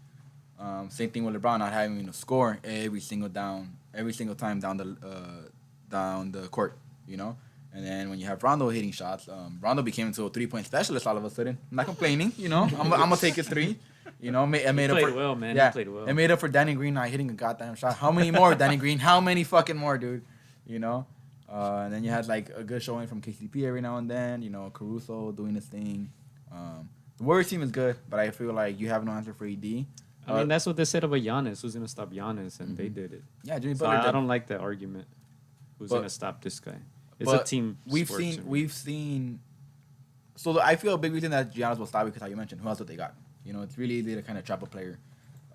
Same thing with LeBron not having to score every single time down the court, you know. And then when you have Rondo hitting shots, Rondo became into a 3-point specialist all of a sudden. I'm not complaining, you know. I'm gonna take his 3. You know, it made up played for well, man. Yeah, He played well. It made up for Danny Green not hitting a goddamn shot. How many more, Danny Green? How many fucking more, dude? You know. And then you had like a good showing from KCP every now and then. You know, Caruso doing his thing. The Warriors team is good, but I feel like you have no answer for AD. I mean, that's what they said about Giannis. Who's gonna stop Giannis? And they did it. Yeah, Jimmy So Butler. I don't like that argument. Who's But- gonna stop this guy? It's a team. We've sport to seen. me. We've seen. So I feel a big reason that Giannis will stop because how you mentioned who else what they got. You know, it's really easy to kind of trap a player.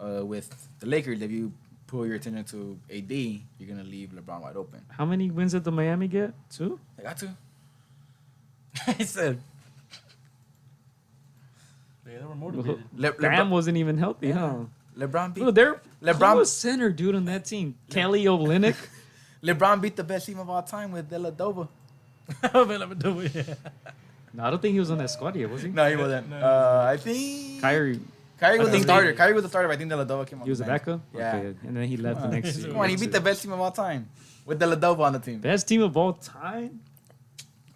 With the Lakers, if you pull your attention to AD, you're gonna leave LeBron wide open. How many wins did the Miami get? 2? They got to. He said. Yeah, they were motivated. Bam wasn't even healthy, huh? LeBron beat. Bro, they're LeBron- who was center, dude, on that team. Kelly Olynyk. LeBron beat the best team of all time with Deladova. No, I don't think he was on that squad yet, was he? No, he wasn't. No. I think Kyrie. Kyrie was I the think starter. Kyrie was the starter. But I think Deladova came on. He was the a bench. backup? Yeah. Okay. And then he left the next year. Come on, he beat the best team of all time with Deladova on the team. Best team of all time?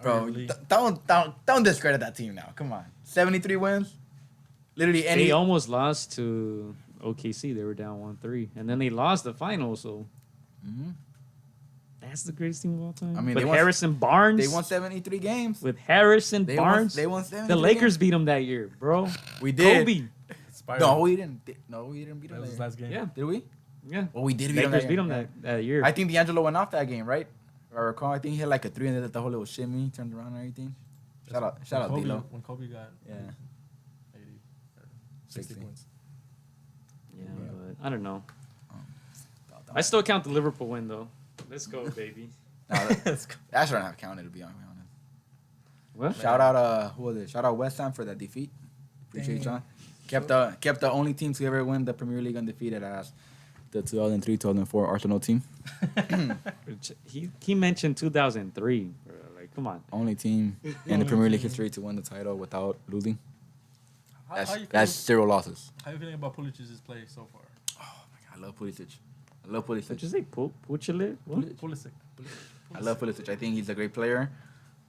Bro, Arguably. don't discredit that team now. Come on, 73 wins. Literally any. They almost lost to OKC. They were down 1-3. And then they lost the final, so Mhm. that's the greatest team of all time. I mean, with they won- Harrison Barnes. They won 73 games. With Harrison They Barnes. won the 73 Lakers beat them that year, bro. We did. Kobe. No, we didn't. No, we didn't beat That them. was his That year. last game. Yeah. Did we? Yeah. Well, we did beat them. Lakers that beat year. them Yeah. that year. I think D'Angelo went off that game, right? If I recall, I think he had like a 3 and then did the whole little shimmy, turned around and everything. Shout out, Kobe, D'Lo. when Kobe got Yeah. 80 or 60 60. points. Yeah, Yeah. but I don't know. I still count the Liverpool win, though. Let's go, baby. No, that shouldn't have counted, to be honest. What? Shout out, who was it? Shout out West Ham for that defeat. Appreciate Dang. John. Kept the only team to ever win the Premier League undefeated as the 2003-2004 Arsenal team. He mentioned 2003. Bro. Like, come on. Only team in the Premier League history to win the title without losing. How That's you that's feeling, 0 losses. how you feeling about Pulicic's play so far? Oh my God, I love Pulisic. I love Pulisic. Did you say Puchile? What? Pulisic. I love Pulisic. I think he's a great player.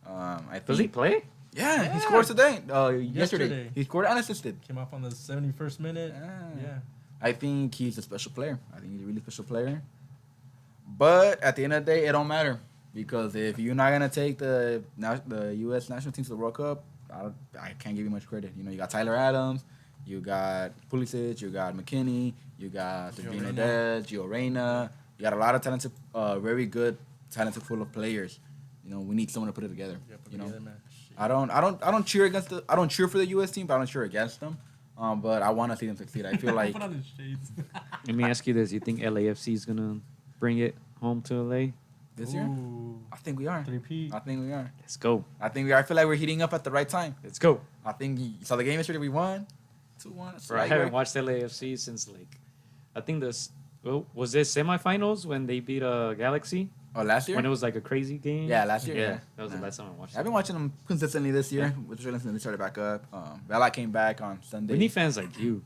I Does he think, play? yeah, he Yeah. scored today. Yesterday. Yesterday. He scored and assisted. Came off on the 71st minute. Ah. Yeah. I think he's a special player. I think he's a really special player. But at the end of the day, it don't matter because if you're not gonna take the U.S. national team to the World Cup, I can't give you much credit. You know, you got Tyler Adams, you got Pulisic, you got McKinney, you got Sabino Reyna. Dez, Gio Reyna. You got a lot of talented, very good, talented pool of players. You know, we need someone to put it together. Yeah, put You know, together, man. Shit. I don't cheer I don't cheer for the U.S. team, but I don't cheer against them. But I want to see them succeed. I feel like Put on his shades. Let me ask you this. You think LAFC is going to bring it home to LA? this year, Ooh, I think we are. 3P. I think we are. Let's go. I think we are. I feel like we're heating up at the right time. Let's go. I think you saw the game yesterday. We won 2-1. Bro, I haven't watched LAFC since, like, I think was this semifinals when they beat Galaxy? Oh, last year? When it was like a crazy game? Yeah, last year, Yeah, yeah. that was the last time I watched I've it. been watching them consistently this year. Which they started back up. Vela came back on Sunday. We need fans like you.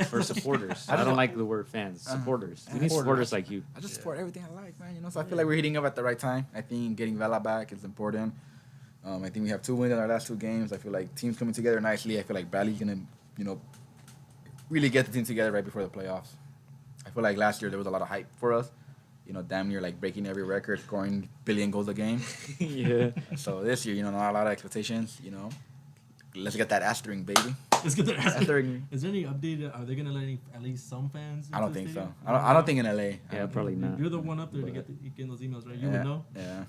For supporters. I don't like the word fans. Supporters. We need supporters like you. I just support everything I like, man. You know, so I feel like we're heating up at the right time. I think getting Vela back is important. I think we have 2 wins in our last 2 games. I feel like teams coming together nicely. I feel like Bradley's gonna, really get the team together right before the playoffs. I feel like last year there was a lot of hype for us. Damn near like breaking every record, scoring billion goals a game. Yeah. So this year, not a lot of expectations. Let's get that asterisk, baby. Let's get there. Asterisk. Is there any update? Are they gonna let at least some fans? I into don't the think so. stadium? I don't think in LA. Yeah, probably not. You're the one up there to get those emails, right? You would know. Yeah.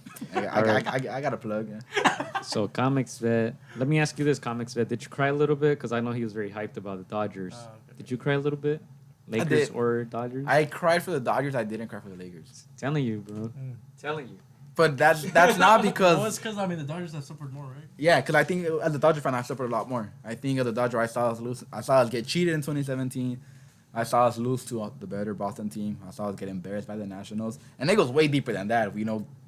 I got a plug. Yeah. So, Comics Vet. Let me ask you this, Comics Vet. Did you cry a little bit? Because I know he was very hyped about the Dodgers. Oh, okay. Did you cry a little bit? Lakers did. or Dodgers? I cried for the Dodgers. I didn't cry for the Lakers. Telling you, bro. Mm. Telling you. But that's not Well, because it's because the Dodgers have suffered more, right? yeah, because I think as a Dodger fan I suffered a lot more. I think as a Dodger I saw us lose. I saw us get cheated in 2017. I saw us lose to the better Boston team. I saw us get embarrassed by the Nationals, and it goes way deeper than that.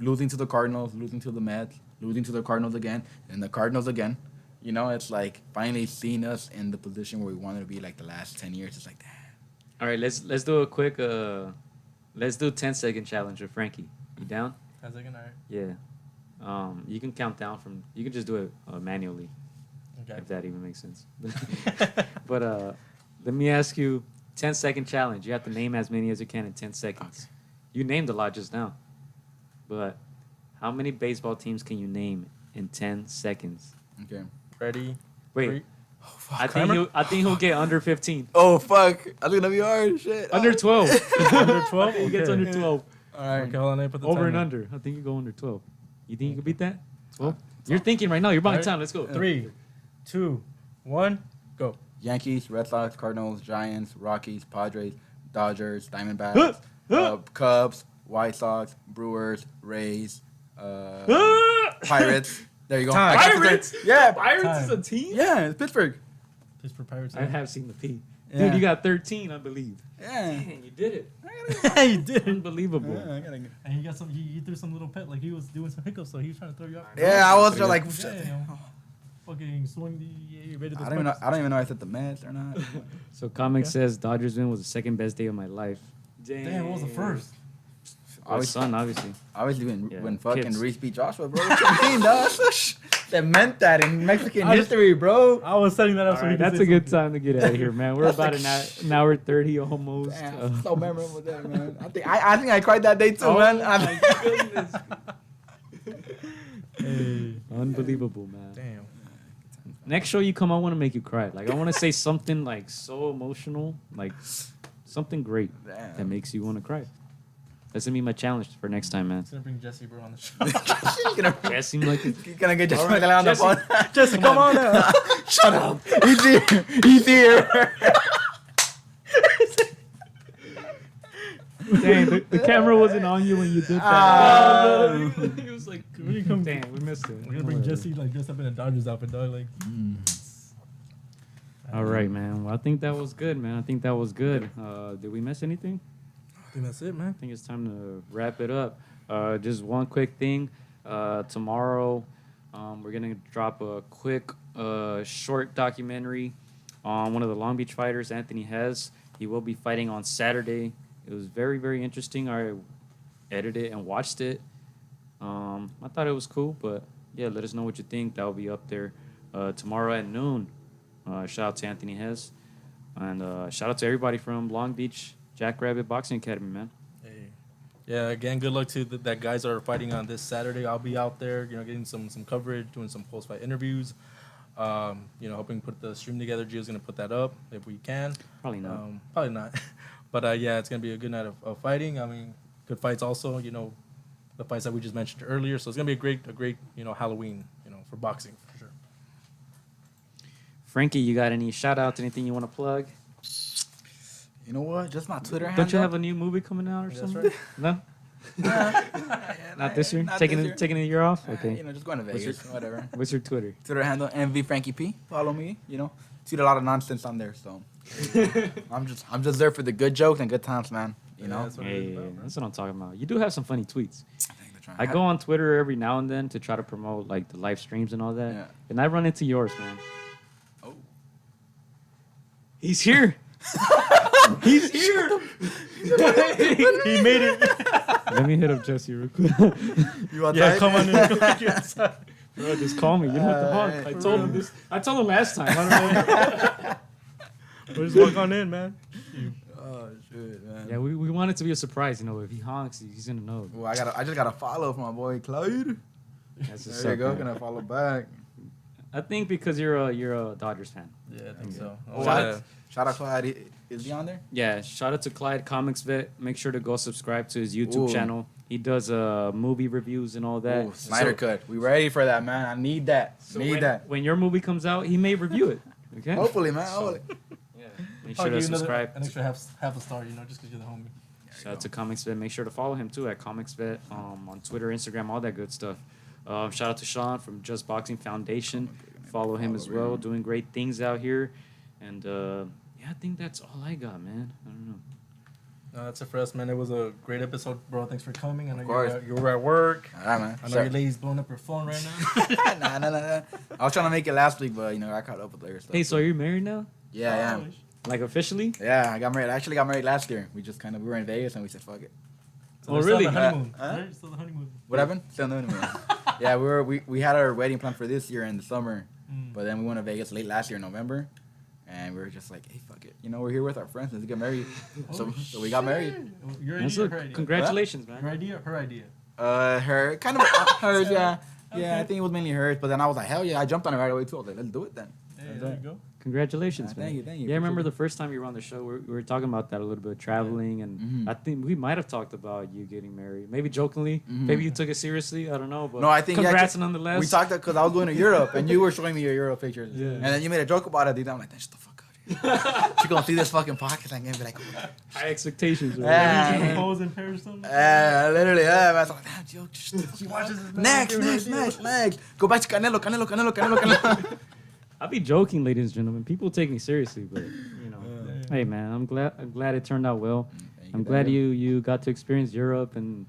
Losing to the Cardinals, losing to the Mets, losing to the Cardinals again, and the Cardinals again. It's like finally seeing us in the position where we wanted to be like the last 10 years. It's like damn. All right, let's do a quick let's do 10-second challenge with Frankie. You down? 10 second, all right. Yeah. You can count down from. You can just do it manually, Okay. if that even makes sense. But let me ask you, 10-second challenge. You have to name as many as you can in 10 seconds. Okay. You named a lot just now, but how many baseball teams can you name in 10 seconds? Okay. Ready? Wait, Three. Oh, fuck. I think he'll get under 15. Oh fuck! That's gonna be hard. Shit. Under 12. Under 12? He gets Okay. under 12. All right. Okay, hold on. Let me put the Over and timer. under. I think you go under 12. You think you could beat that? Well, you're thinking right now. You're buying time. Let's go. 3, 2, 1, go. Yankees, Red Sox, Cardinals, Giants, Rockies, Padres, Dodgers, Diamondbacks, Cubs, White Sox, Brewers, Rays, Pirates. There you go. Time. Pirates? Yeah. Pirates is a team? Yeah, it's Pittsburgh. Pittsburgh Pirates. I have seen the P. Yeah. Dude, you got 13, I believe. Yeah. Dang, you did it. You did. Unbelievable. Yeah, I gotta get- And he got some. He threw some little pet, like he was doing some hiccups, so he was trying to throw you off. Yeah, I was just like, Damn. Fucking swing the. Yeah, you ready to I don't even know if I said the Mets or not. So Comic says Dodgers win was the second best day of my life. Damn, what was the first? Our son, obviously. Obviously, when fucking kids. Reese beat Joshua, bro. What you mean, dog? They meant that in Mexican history, bro. I was setting that up. All right, that's a good time to get out of here, man. We're about an hour 30 almost. Damn, so memorable there, man. I think I cried that day too, Oh man. my goodness. Hey. Unbelievable, man. Damn. Next show you come, I want to make you cry. Like, I want to say something like so emotional, like something great Damn. that makes you want to cry. That's gonna be my challenge for next time, man. He's gonna bring Jesse, bro, on the show. You're gonna, That seemed like it. you're gonna get Jesse All right, on the Jesse. phone. Jesse, come on now. Shut up. He's here. He's here. Dang, the camera wasn't on you when you did that. Ah. He was like, When you come, damn, we missed it. we're gonna bring Jesse like dressed up in a Dodgers outfit, dog. Like, All right, man. Well, I think that was good, man. I think that was good. Did we miss anything? I think that's it, man. I think it's time to wrap it up. Just one quick thing. Tomorrow, we're going to drop a quick short documentary on one of the Long Beach fighters, Anthony Hez. He will be fighting on Saturday. It was very, very interesting. I edited it and watched it. I thought it was cool, but yeah, let us know what you think. That will be up there tomorrow at noon. Shout out to Anthony Hez. And shout out to everybody from Long Beach Jackrabbit Boxing Academy, man. Hey. Yeah, again, good luck to that guys that are fighting on this Saturday. I'll be out there, getting some coverage, doing some post-fight interviews. Hoping to put the stream together. Gio's going to put that up if we can. Probably not. Probably not. But, yeah, it's going to be a good night of fighting. I mean, good fights also, the fights that we just mentioned earlier. So it's going to be a great Halloween, for boxing, for sure. Frankie, you got any shout-outs, anything you want to plug? You know what? Just my Twitter handle. Don't you have a new movie coming out or That's something? right. No? Not this year? Not Taking this year. taking a year off? Okay. Just going to Vegas, whatever. What's your Twitter? Twitter handle MV Frankie P. Follow me. Tweet a lot of nonsense on there. So I'm just there for the good jokes and good times, man. Yeah, that's what it is about, man. That's what I'm talking about. You do have some funny tweets. I think they're trying. I go on Twitter every now and then to try to promote like the live streams and all that. Yeah. And I run into yours, man. Oh. He's here. He's here. He made it. Let me hit up Jesse real quick. You want Yeah, that? come on in. Bro, just call me. You don't have to hug. I told him this. I told him last time. I don't know. We'll just walk on in, man. Oh shit, man. Yeah, we want it to be a surprise. If he honks, he's gonna know. Well, I just got to follow from my boy Clyde. That's just There you go. man. Gonna follow back. I think because you're a Dodgers fan. Yeah, I think so. Shout out Clyde. Is he on there? Yeah, shout out to Clyde Comics Vet. Make sure to go subscribe to his YouTube Ooh. channel. He does movie reviews and all that. Ooh, Snyder Cut. We ready for that, man. I need that. So need when, that. when your movie comes out, he may review it. Okay. Hopefully, man. Hopefully. Yeah. Make I'll sure to give you subscribe. an extra half a star, just because you're the homie. Shout out to Comics Vet. Make sure to follow him too at Comics Vet on Twitter, Instagram, all that good stuff. Shout out to Sean from Just Boxing Foundation. Follow him as well. Doing great things out here. And yeah, I think that's all I got, man. I don't know. No, that's it for us, man. It was a great episode, bro. Thanks for coming. I know course. you were at work. All right, man. I know your lady's blowing up your phone right now. Nah. I was trying to make it last week, but I caught up with her stuff. Hey, so are you married now? Yeah, I am. Like officially? Yeah, I got married. I actually got married last year. We were in Vegas and we said fuck it. So Oh, they're still really? on the honeymoon. Huh? Right? Still the honeymoon. What happened? Still doing it. Yeah, we had our wedding plan for this year in the summer, Mm. but then we went to Vegas late last year in November, and we were just like, hey, fuck it. We're here with our friends. Let's get married. So we got married. Your That's idea a- or her idea? congratulations, Her man. idea or her idea? Her kind of hers, yeah. Okay. Yeah, I think it was mainly hers. But then I was like, hell yeah, I jumped on it right away too. I was like, let's do it then. Hey, there you go. Congratulations, man. Thank you. Yeah, I Appreciate remember it. the first time you were on the show, we were talking about that a little bit, traveling, and I think we might have talked about you getting married. Maybe jokingly. Maybe you took it seriously. I don't know. But No, I think congrats yeah, nonetheless. We talked because I was going to Europe and you were showing me your Euro pictures. Yeah. And then you made a joke about it. Dude. I'm like, shut the fuck out. She gonna see this fucking podcast and be like, High expectations. Right? Yeah. Did you propose in Paris or something? literally, I was like, damn, joke. She watches this. Next. Go back to Canelo. I'll be joking, ladies and gentlemen. People take me seriously, but you know, hey man, I'm glad it turned out well. I'm glad you got to experience Europe, and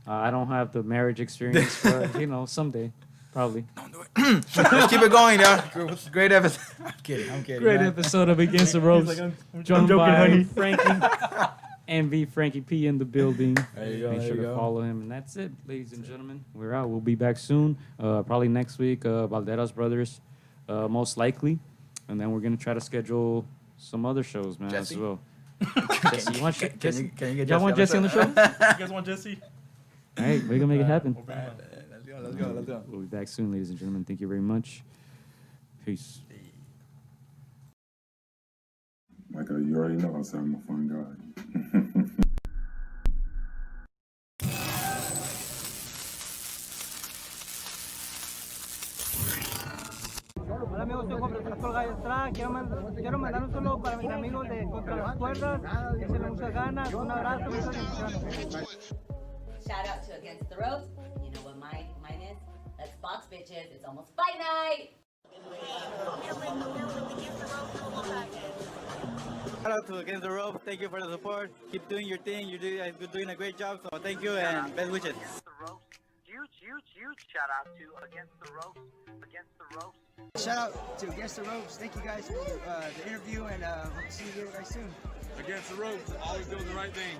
I don't have the marriage experience, but you know, someday, probably. Don't do it. Let's keep it going, y'all. Great episode. I'm kidding. Great episode of Against the Ropes, He's like, I'm joined joking, by honey. Frankie, MV Frankie P in the building. There you go, Make there sure you to go. follow him, and that's it, ladies and gentlemen. We're out. We'll be back soon, probably next week. Valderas Brothers, most likely, and then we're gonna try to schedule some other shows, man, Jesse? as well. Jesse, you want Jesse? Can you get Y'all want Jesse on the show? You guys want Jesse? All right, we're gonna make it happen. We'll bring him on. Let's go. We'll be back soon, ladies and gentlemen. Thank you very much. Peace. Michael, you already know I'm a fun guy. Hola amigos, soy Juan Francisco Gallo Estrada. Quiero mandar un saludo para mis amigos de Contra las Cuerdas. Échenle muchas ganas. Un abrazo, muchas bendiciones. Shout out to Against the Ropes. You know what mine is? Let's box, bitches. It's almost fight night. Shout out to Against the Ropes. Thank you for the support. Keep doing your thing. You're doing a great job. So thank you and best wishes. Against the Ropes. Huge shout out to Against the Ropes. Against the Ropes. Shout out to Against the Ropes. Thank you guys for the interview and hope to see you guys soon. Against the ropes, always doing the right thing.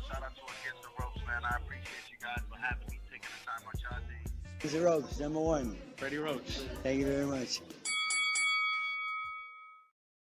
Shout out to Against the Ropes, man. I appreciate you guys for having me, taking the time out y'all day. Against the Ropes, #1. Freddie Roach. Thank you very much.